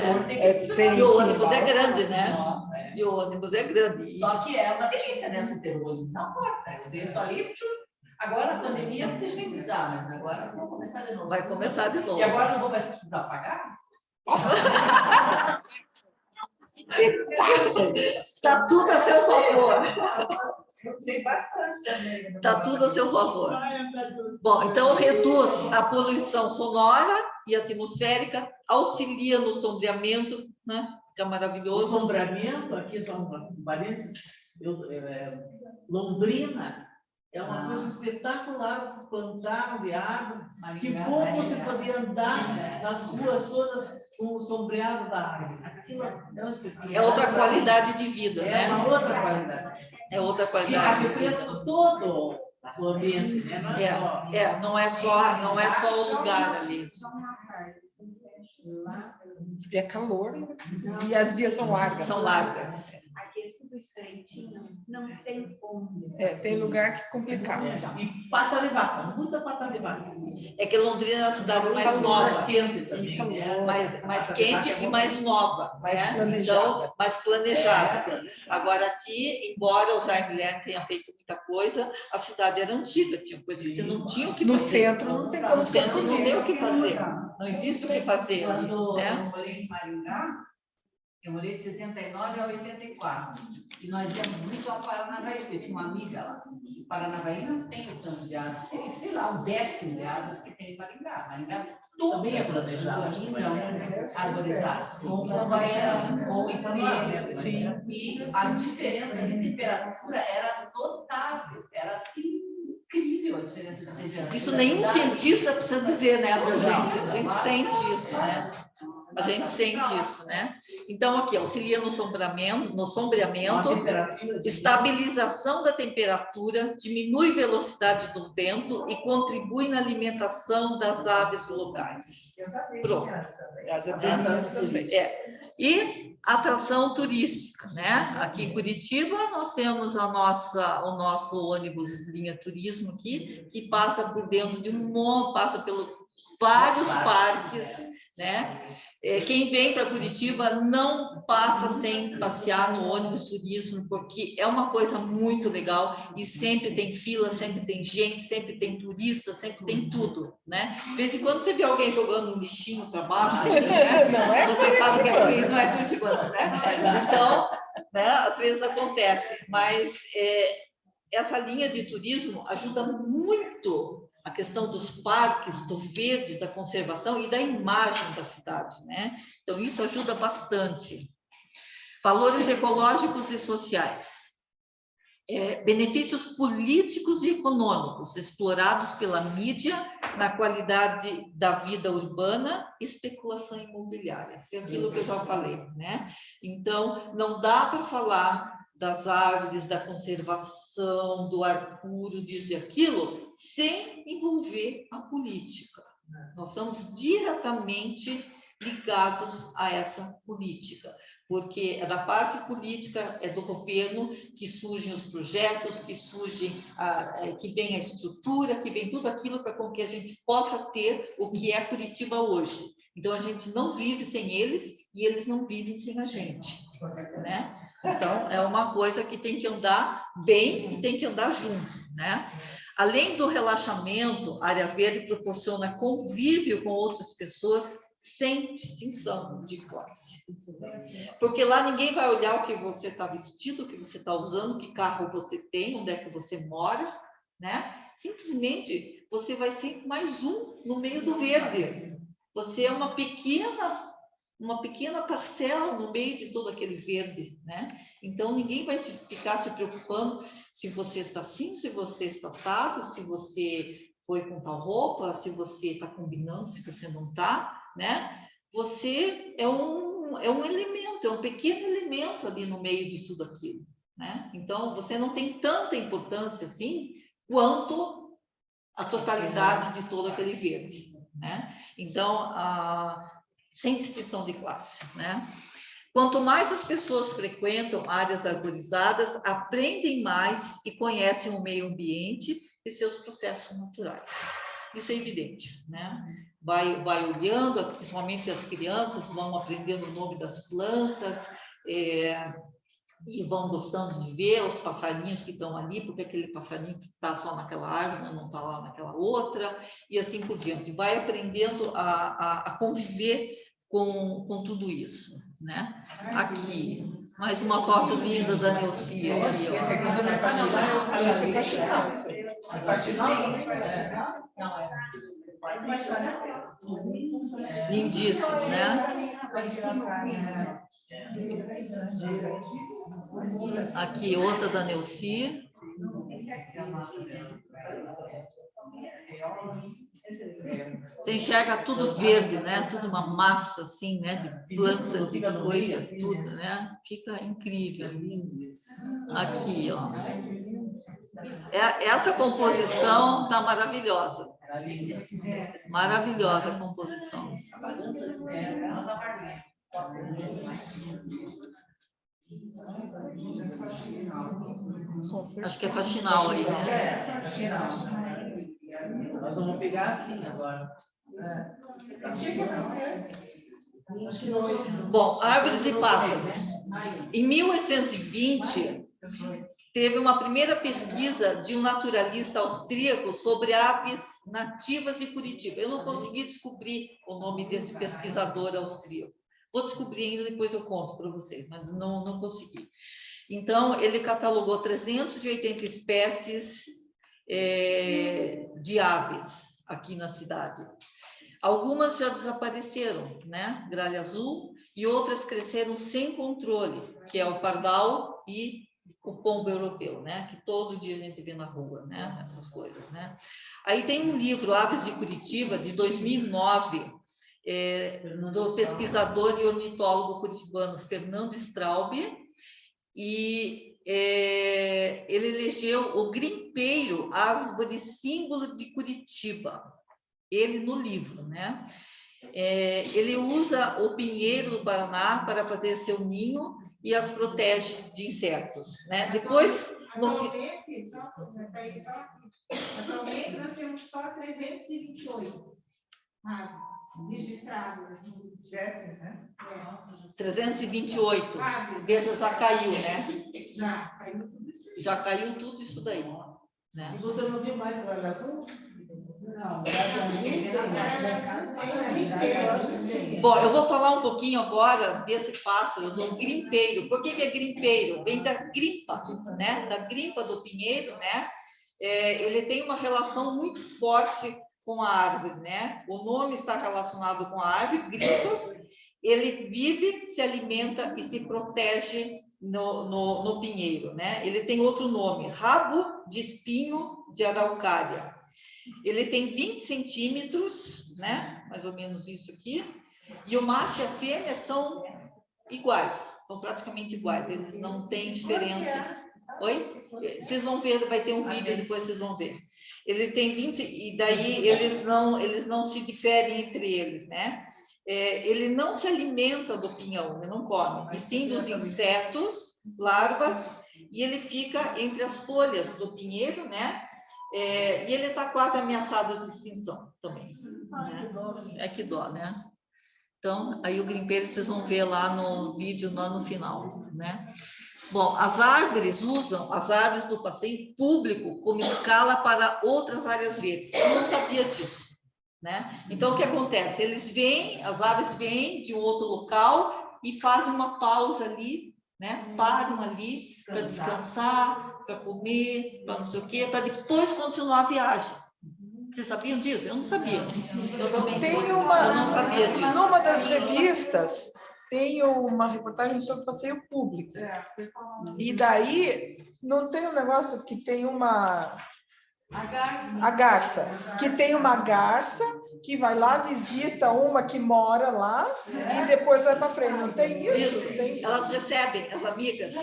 E o ônibus é grande, né? Nossa, E o ônibus é grande. Só que é uma delícia, né? Você ter o ônibus na porta. Eu desço ali, agora a pandemia eu deixei de usar, mas agora vou começar de novo. Vai começar de novo. E agora não vou mais precisar pagar? Está tudo a seu favor. Eu sei bastante também. Está tudo a seu favor. Bom, então reduz a poluição sonora e atmosférica, auxilia no sombreamento, né? fica O maravilhoso. sombreamento, aqui só um parênteses, Londrina é uma coisa espetacular, plantaram de árvore. Que bom você poder andar nas ruas todas com o sombreado da árvore. Aquilo é um espetáculo. É outra qualidade de vida, É né? uma outra qualidade. É outra Fica qualidade de vida. refresco todo o ambiente, né? Não é só... Não é só o lugar ali. Só uma parte. Lá, E é calor e as vias são largas. São largas. aqui é tudo estreitinho, não tem como. Tem lugar que é complicado. E pata de vaca, muita pata de vaca. É que Londrina é uma cidade mais Mais nova, quente também, Calor. né? mais Pata de quente vaca é e mais nova, Mais né? planejada. Então, mais planejada. É, Agora aqui, embora o Jaime Lerner tenha feito muita coisa, a cidade era antiga, tinha coisa que você não tinha o que No fazer. centro não tem como No centro não tem o que fazer, Quando não existe o que fazer ali, eu né? morei em Maringá, eu morei de 79 a 84. E nós íamos muito a Paranavaí, porque eu tinha uma amiga lá. E Paranavaí não tem o tanto de áreas, tem, sei lá, um 10º de áreas que tem em Maringá. Maringá Também é planejado. são arborizadas, com flamboyante, com ipê. Sim. E a diferença de temperatura era notável, era assim, incrível a diferença de temperatura. Isso nenhum cientista precisa dizer, né, pra gente? A gente sente isso, né? A gente sente isso, né? Então, aqui, auxilia no sombreamento, Uma temperatura de... estabilização da temperatura, diminui velocidade do vento e contribui na alimentação das aves locais. Pronto. As abelhinhas também. E atração turística, né? Aqui em Curitiba, nós temos o nosso ônibus linha turismo aqui, que passa por dentro de passa pelos vários parques, né? Quem vem para Curitiba não passa sem passear no ônibus turismo, porque é uma coisa muito legal e sempre tem fila, sempre tem gente, sempre tem turista, sempre tem tudo, né? De vez em quando você vê alguém jogando um lixinho para baixo, assim, né? Não é Você sabe que não é curitibano, né? Então, né, às vezes acontece, mas essa linha de turismo ajuda muito a questão dos parques, do verde, da conservação e da imagem da cidade, né? Então, isso ajuda bastante. Valores ecológicos e sociais. Benefícios políticos e econômicos explorados pela mídia na qualidade da vida urbana, especulação imobiliária. É aquilo que eu já falei, né? Então, não dá para falar das árvores, da conservação, do ar puro, disso e aquilo, sem envolver a política. Nós estamos diretamente ligados a essa política, porque é da parte política, é do governo que surgem os projetos, que vem a estrutura, que vem tudo aquilo para com que a gente possa ter o que é Curitiba hoje. Então, a gente não vive sem eles e eles não vivem sem a gente, né? Então, é uma coisa que tem que andar bem e tem que andar junto, né? Além do relaxamento, a área verde proporciona convívio com outras pessoas sem distinção de classe. Porque lá ninguém vai olhar o que você está vestido, o que você está usando, que carro você tem, onde é que você mora, né? Simplesmente, você vai ser mais um no meio do verde. Você é uma pequena parcela no meio de todo aquele verde, né? Então, ninguém vai ficar se preocupando se você está assim, se você está assado, se você foi com tal roupa, se você está combinando, se você não está, né? Você é um elemento, é um pequeno elemento ali no meio de tudo aquilo, né? Então, você não tem tanta importância assim quanto a totalidade de todo aquele verde, né? Então, sem distinção de classe, né? Quanto mais as pessoas frequentam áreas arborizadas, aprendem mais e conhecem o meio ambiente e seus processos naturais. Isso é evidente, né? Vai olhando, principalmente as crianças vão aprendendo o nome das plantas, e vão gostando de ver os passarinhos que estão ali, porque aquele passarinho que está só naquela árvore não está lá naquela outra, e assim por diante. Vai aprendendo a conviver com tudo isso, né? Aqui, mais uma foto linda da Neuci aqui, ó. Essa é Faxinal. Não, é. Lindíssimo, né? Aqui outra da Neuci. Você enxerga tudo verde, né? Tudo uma massa assim, né? De planta, de coisa, tudo, né? Fica incrível. Aqui, ó. Essa composição tá maravilhosa. Maravilhosa a composição. Acho que é faxinal aí, né? Nós vamos pegar assim agora. Bom, árvores e pássaros. Em 1820, teve uma primeira pesquisa de um naturalista austríaco sobre aves nativas de Curitiba. Eu não consegui descobrir o nome desse pesquisador austríaco. Vou descobrir ainda, depois eu conto para vocês, mas não consegui. Então, ele catalogou 380 espécies de aves aqui na cidade. Algumas já desapareceram, né? Gralha azul, e outras cresceram sem controle, que é o pardal e o pombo europeu, né? Que todo dia a gente vê na rua, né? Essas coisas, né? Aí tem um livro, Aves de Curitiba, de 2009, do pesquisador e ornitólogo curitibano Fernando Straub, e ele elegeu o grimpeiro, árvore símbolo de Curitiba, ele no livro, né? Ele usa o pinheiro do Paraná para fazer seu ninho e as protege de insetos, né? Depois, Atualmente nós temos só 328 aves registradas. Espécies, né? 328. Veja, já caiu, né? Já caiu tudo isso. Já caiu tudo isso daí, né? E você não viu mais o gralha azul? Não, Bom, eu vou falar um pouquinho agora desse pássaro, do grimpeiro. Por que é grimpeiro? Vem da grimpa, né? Da grimpa do pinheiro, né? Ele tem uma relação muito forte com a árvore, né? O nome está relacionado com a árvore, grimpas. Ele vive, se alimenta e se protege no pinheiro, né? Ele tem outro nome, rabo de espinho de araucária. Ele tem 20 centímetros, né? Mais ou menos isso aqui. E o macho e a fêmea são iguais, são praticamente iguais. Eles não têm diferença. Oi? Vocês vão ver, vai ter um vídeo, depois vocês vão ver. Ele tem 20, e daí eles não se diferem entre eles, né? Ele não se alimenta do pinhão, ele não come, e sim dos insetos, larvas, e ele fica entre as folhas do pinheiro, né? E ele está quase ameaçado de extinção também. Né? Que dó, né? Então, aí o grimpeiro vocês vão ver lá no vídeo, lá no final, né? Bom, as árvores usam as árvores do passeio público como escala para outras áreas verdes. Eu não sabia disso, né? Então, o que acontece? As aves vêm de um outro local e fazem uma pausa ali, né? Param ali para descansar, para comer, para não sei o quê, para depois continuar a viagem. Vocês sabiam disso? Eu não sabia. Eu também eu não sabia disso. Numa das revistas tem uma reportagem sobre passeio público. E daí não tem um negócio que tem uma a garça, que tem uma garça que vai lá, visita uma que mora lá e depois vai para frente. Não tem isso? Tem... Elas recebem as amigas.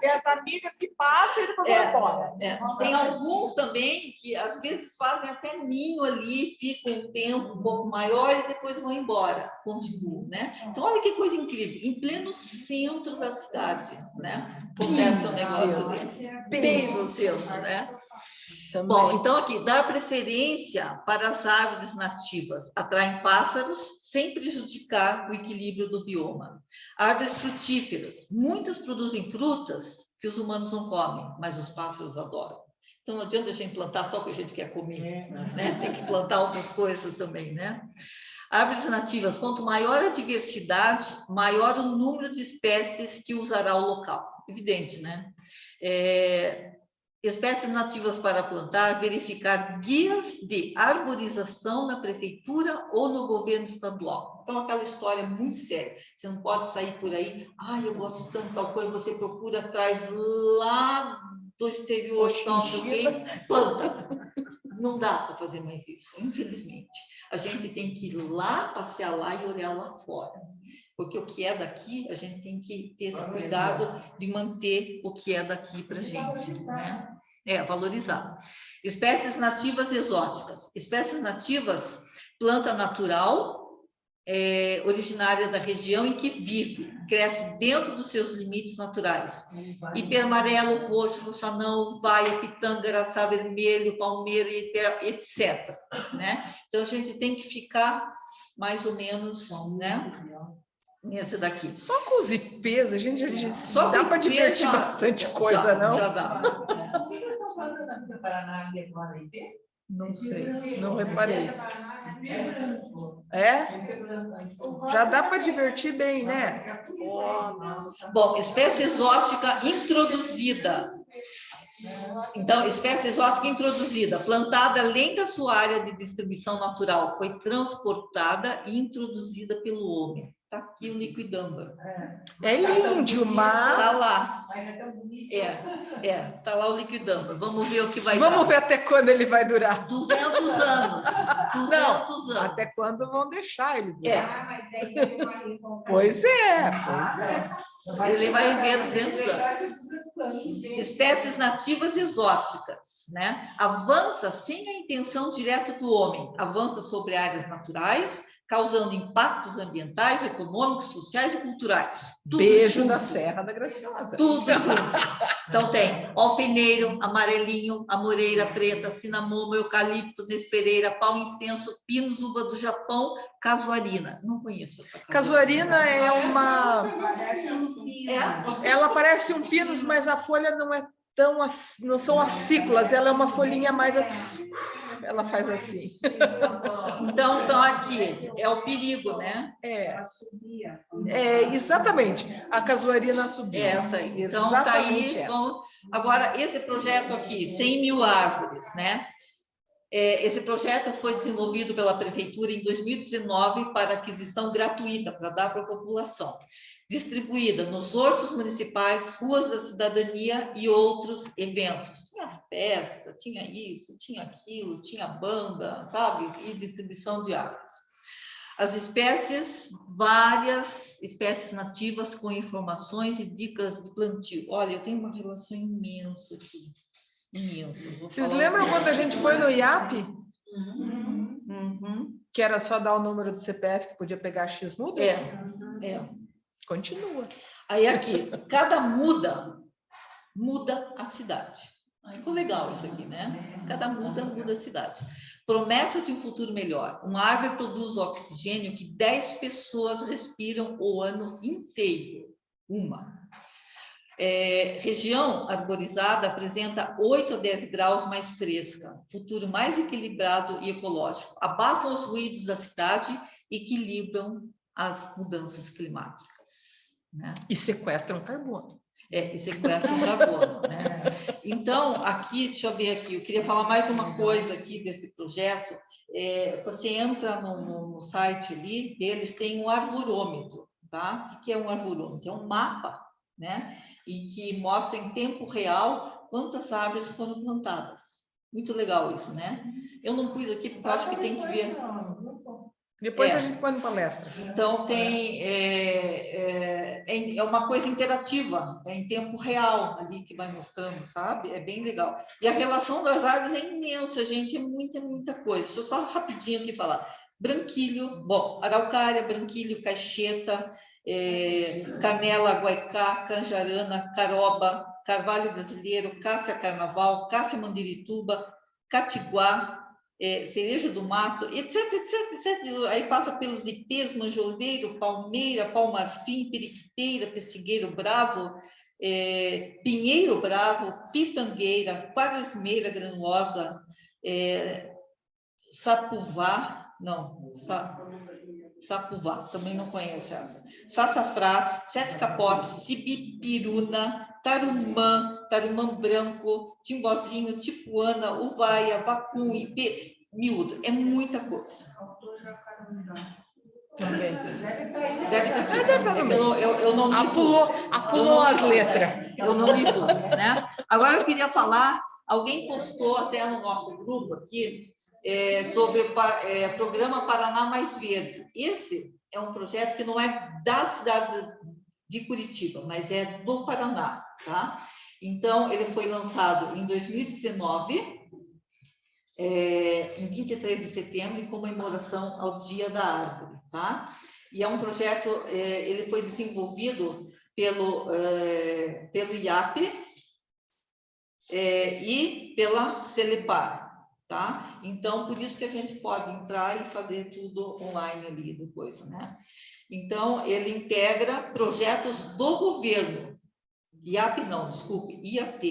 Tem as amigas que passam e depois vão embora. Tem alguns também que às vezes fazem até ninho ali, ficam um tempo um pouco maior e depois vão embora, continuam, né? Então, olha que coisa incrível, em pleno centro da cidade, né? Acontece um negócio desse. Bem no centro, né? Também. Bom, então aqui, dar preferência para as árvores nativas, atraem pássaros sem prejudicar o equilíbrio do bioma. Árvores frutíferas, muitas produzem frutas que os humanos não comem, mas os pássaros adoram. Então não adianta a gente plantar só o que a gente quer comer, né? Tem que plantar outras coisas também, né? Árvores nativas, quanto maior a diversidade, maior o número de espécies que usará o local. Evidente, né? Espécies nativas para plantar, verificar guias de arborização na prefeitura ou no governo estadual. Então, aquela história muito séria. Você não pode sair por aí, eu gosto tanto de tal coisa, você procura atrás lá do exterior, tal, não sei o quê, planta. Não dá para fazer mais isso, infelizmente. A gente tem que ir lá, passear lá e olhar lá fora. Porque o que é daqui, a gente tem que ter esse cuidado de manter o que é daqui para a gente, né? Valorizar. Espécies nativas exóticas. Espécies nativas, planta natural, originária da região em que vive, cresce dentro dos seus limites naturais. Iper-amarelo, roxo, roxanão, vaia, pitanga, araçá vermelho, palmeira, etc. Né? Então, a gente tem que ficar mais ou menos, né? Nesse daqui. Só com os IPs, a gente Só dá para divertir bastante coisa, não? Já dá. Por que eles estão falando na Vila Paraná e agora IP? Não sei, não reparei. Já dá para divertir bem, né? Bom, espécie exótica introduzida. Então, espécie exótica introduzida, plantada além da sua área de distribuição natural, foi transportada e introduzida pelo homem. Está aqui o liquidâmbar. É lindo, mas... Está lá. Está lá o liquidâmbar. Vamos ver o que vai dar. Vamos ver até quando ele vai durar. 200 anos. 200 anos. Até quando vão deixar ele durar. Mas daí Pois é. Ele vai viver 200 anos. Espécies nativas exóticas, né? Avança sem a intenção direta do homem. Avança sobre áreas naturais, causando impactos ambientais, econômicos, sociais e culturais. Tudo Beijo junto. da Serra da Graciosa. Tudo junto. Então tem alfeneiro, amarelinho, amoreira preta, cinamomo, eucalipto, nespereira, pau incenso, pinos, uva do Japão, casuarina. Não conheço essa Casuarina é uma... Ela parece um pinus, mas a folha não é tão... Não são as cículas, ela é uma folhinha mais... Ela faz assim. Então aqui é o perigo, né? Exatamente. A casuarina subiu. Essa aí. Então tá aí. Vamos... Agora, esse projeto aqui, 100 mil árvores, né? Esse projeto foi desenvolvido pela prefeitura em 2019 para aquisição gratuita, para dar para a população, distribuída nos hortos municipais, ruas da cidadania e outros eventos. Tinha festa, tinha isso, tinha aquilo, tinha banda, sabe? E distribuição de árvores. As espécies, várias espécies nativas com informações e dicas de plantio. Olha, eu tenho uma relação imensa aqui. Imensa. Vocês lembram quando a gente foi no IAP? Uhum. Que era só dar o número do CPF que podia pegar X mudas? Continua. Aí aqui, cada muda a cidade. Ficou legal isso aqui, né? Cada muda a cidade. Promessa de um futuro melhor. Uma árvore produz oxigênio que 10 pessoas respiram o ano inteiro. Uma. Região arborizada apresenta 8 a 10 graus mais fresca. Futuro mais equilibrado e ecológico. Abafam os ruídos da cidade e equilibram as mudanças climáticas. Né? E sequestram carbono. E sequestram carbono, né? Então, aqui, deixa eu ver aqui, eu queria falar mais uma coisa aqui desse projeto. Você entra no site ali, eles têm um arvorômetro, tá? O que é um arvorômetro? É um mapa, né? E que mostra em tempo real quantas árvores foram plantadas. Muito legal isso, né? Eu não pus aqui porque eu acho que tem que ver... Depois a gente põe no palestras. Então, tem uma coisa interativa, em tempo real ali que vai mostrando, sabe? É bem legal. E a relação das árvores é imensa, gente, é muita coisa. Deixa eu só rapidinho aqui falar. Branquilho, araucária, branquilho, caixeta, canela, guaicá, canjarana, caroba, carvalho brasileiro, cássia carnaval, cássia mandirituba, catiguá, cereja do mato, etc. Aí passa pelos ipês, manjoleiro, palmeira, pau-marfim, periquiteira, pessigueiro bravo, pinheiro bravo, pitangueira, quaresmeira granulosa, sapuvá, não, Sapuvá, também não conheço essa. Sassafrás, sete capotes, sibipiruna, tarumã, tarumã branco, timbozinho, tipuana, uvaia, vacum, ipê, miúdo. É muita coisa. Também. Deve estar aqui. É que eu não li Apulou as letras. Eu não li tudo, né? Agora eu queria falar, alguém postou até no nosso grupo aqui, sobre o programa Paraná Mais Verde. Esse é um projeto que não é da cidade de Curitiba, mas é do Paraná, tá? Então, ele foi lançado em 2019, em 23 de setembro, em comemoração ao Dia da Árvore, tá? E é um projeto, ele foi desenvolvido pelo IAP e pela Celepar. Tá? Então, por isso que a gente pode entrar e fazer tudo online ali depois, né? Então, ele integra projetos do governo. IAP não, desculpe, IAT,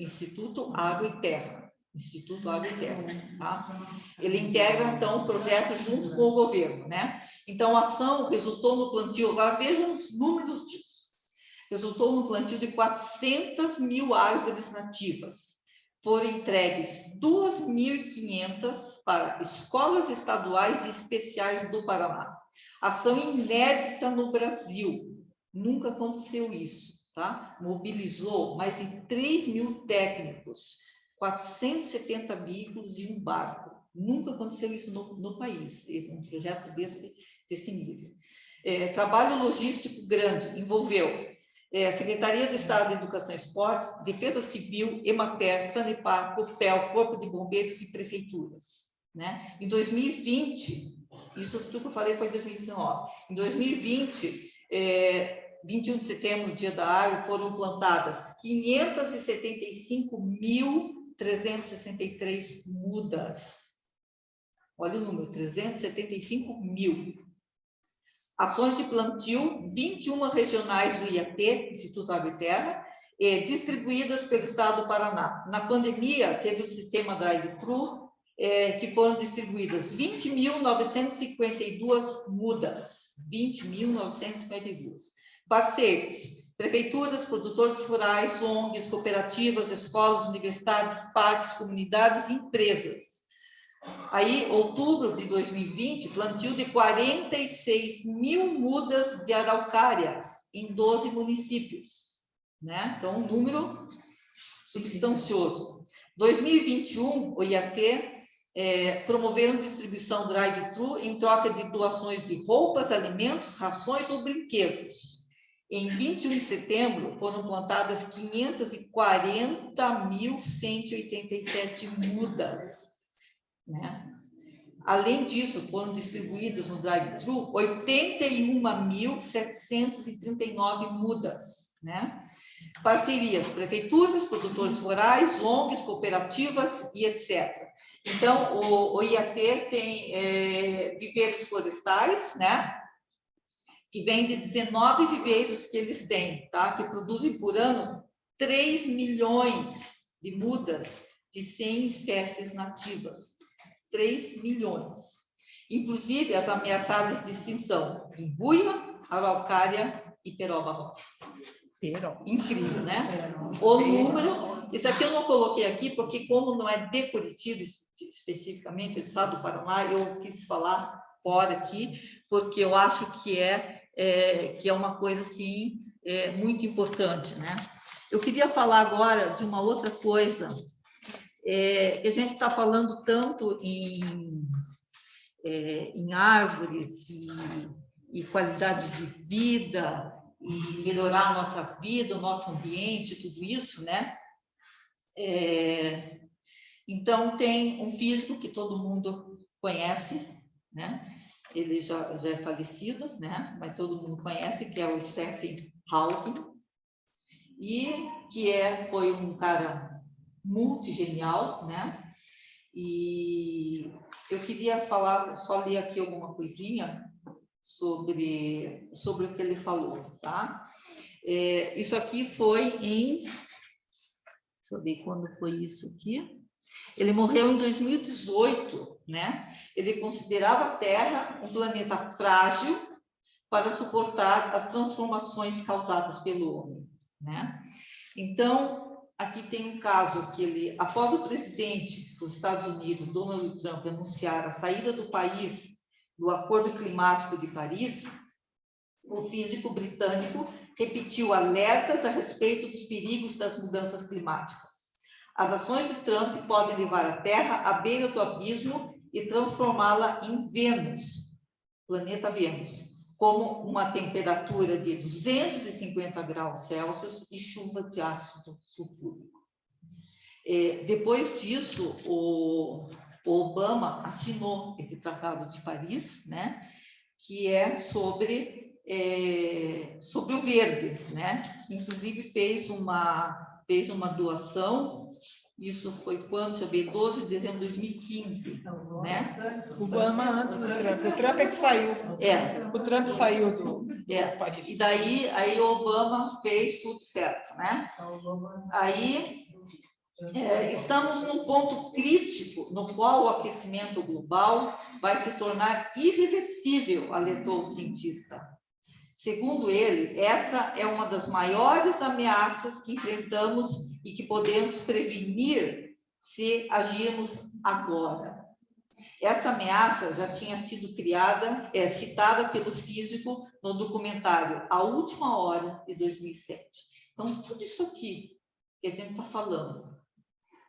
Instituto Água e Terra. Instituto Água e Terra, tá? Ele integra, então, o projeto junto com o governo, né? Então, a ação resultou no plantio, agora vejam os números disso. Resultou no plantio de 400 mil árvores nativas. Foram entregues 2.500 para escolas estaduais e especiais do Paraná. Ação inédita no Brasil. Nunca aconteceu isso, tá? Mobilizou mais de 3 mil técnicos, 470 veículos e um barco. Nunca aconteceu isso no país, um projeto desse nível. Trabalho logístico grande, envolveu Secretaria do Estado de Educação e Esportes, Defesa Civil, Emater, Sanepar, Copel, Corpo de Bombeiros e prefeituras, né? Em 2020, isso tudo que eu falei foi em 2019. Em 2020, 21 de setembro, Dia da Árvore, foram plantadas 575.363 mudas. Olha o número, 375 mil. Ações de plantio, 21 regionais do IAT, Instituto Água e Terra, distribuídas pelo Estado do Paraná. Na pandemia, teve o sistema drive-thru, que foram distribuídas 20.952 mudas. 20.952. Parceiros, prefeituras, produtores rurais, ONGs, cooperativas, escolas, universidades, parques, comunidades e empresas. Aí, outubro de 2020, plantio de 46 mil mudas de araucárias em 12 municípios, né? Então, um número substancioso. 2021, o IAT promoveram distribuição drive-thru em troca de doações de roupas, alimentos, rações ou brinquedos. Em 21 de setembro, foram plantadas 540.187 mudas, né? Além disso, foram distribuídas no drive-thru 81.739 mudas, né? Parcerias, prefeituras, produtores rurais, ONGs, cooperativas e etc. Então, o IAT tem viveiros florestais, né? Que vem de 19 viveiros que eles têm, tá? Que produzem por ano 3 milhões de mudas de 100 espécies nativas. 3 milhões. Inclusive as ameaçadas de extinção, imbuia, araucária e peroba rosa. Incrível, né? O número, isso aqui eu não coloquei aqui, porque como não é de Curitiba especificamente, do estado do Paraná, eu quis falar fora aqui, porque eu acho que é uma coisa, assim, muito importante, né? Eu queria falar agora de uma outra coisa, que a gente está falando tanto em árvores e qualidade de vida, e melhorar a nossa vida, o nosso ambiente, tudo isso, né? Então, tem um físico que todo mundo conhece, né? Ele já é falecido, né? Mas todo mundo conhece, que é o Stephen Hawking, e que foi um cara multigenial, né? E eu queria falar, só ler aqui alguma coisinha sobre o que ele falou, tá? Isso aqui foi deixa eu ver quando foi isso aqui. Ele morreu em 2018, né? Ele considerava a Terra um planeta frágil para suportar as transformações causadas pelo homem, né? Então, aqui tem um caso que ele, após o presidente dos Estados Unidos, Donald Trump, anunciar a saída do país do Acordo Climático de Paris, o físico britânico repetiu alertas a respeito dos perigos das mudanças climáticas. As ações de Trump podem levar a Terra à beira do abismo e transformá-la em Vênus, planeta Vênus, como uma temperatura de 250 graus Celsius e chuva de ácido sulfúrico. Depois disso, o Obama assinou esse Tratado de Paris, né, que é sobre o verde, né? Inclusive fez uma doação. Isso foi quando? Deixa eu ver, 12 de dezembro de 2015, né? O Obama antes do Trump. O Trump é que saiu. O Trump saiu do Paris. E daí aí o Obama fez tudo certo, né? Aí estamos num ponto crítico no qual o aquecimento global vai se tornar irreversível, alertou o cientista. Segundo ele, essa é uma das maiores ameaças que enfrentamos e que podemos prevenir se agirmos agora. Essa ameaça já tinha sido citada pelo físico no documentário A Última Hora, de 2007. Então, tudo isso aqui que a gente está falando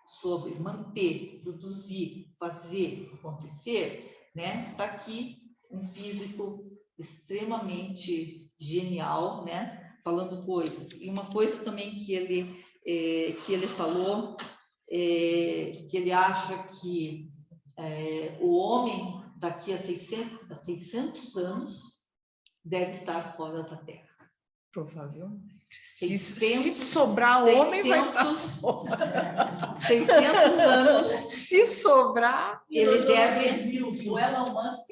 sobre manter, produzir, fazer acontecer, né? Está aqui um físico extremamente genial, né? Falando coisas. E uma coisa também que ele falou, que ele acha que o homem daqui a 600 anos deve estar fora da Terra. Provavelmente. 600, se sobrar homem, vai estar 600 anos. Se sobrar, ele deve. O Elon Musk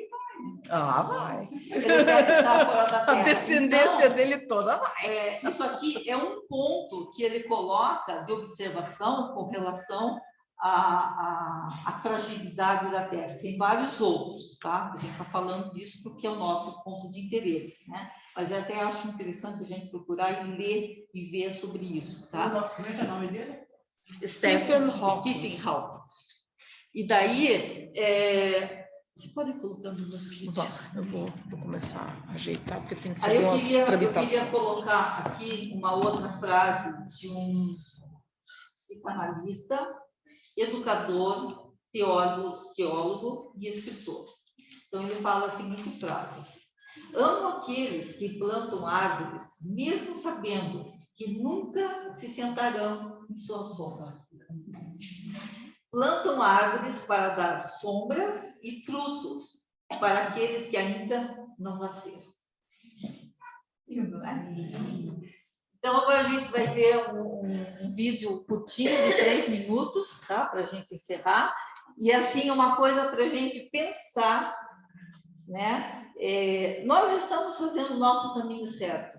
vai. Ele deve estar fora da Terra. A descendência então, dele toda vai. Isso aqui é um ponto que ele coloca de observação com relação à fragilidade da Terra. Tem vários outros, tá? A gente está falando disso porque é o nosso ponto de interesse, né? Mas eu até acho interessante a gente procurar e ler e ver sobre isso, tá? Como é que é o nome dele? Stephen Hawking. E daí, você pode ir colocando no vídeo. Eu vou começar a ajeitar, porque tem que Aí fazer eu umas queria tramitações. colocar aqui uma outra frase de um psicanalista, educador, teólogo e escritor. Então, ele fala a seguinte frase: amo aqueles que plantam árvores, mesmo sabendo que nunca se sentarão em sua sombra. Plantam árvores para dar sombras e frutos para aqueles que ainda não nasceram. Lindo, né? Então, agora a gente vai ver um vídeo curtinho de 3 minutos, tá? Para a gente encerrar. E, assim, uma coisa para a gente pensar, né? Nós estamos fazendo o nosso caminho certo.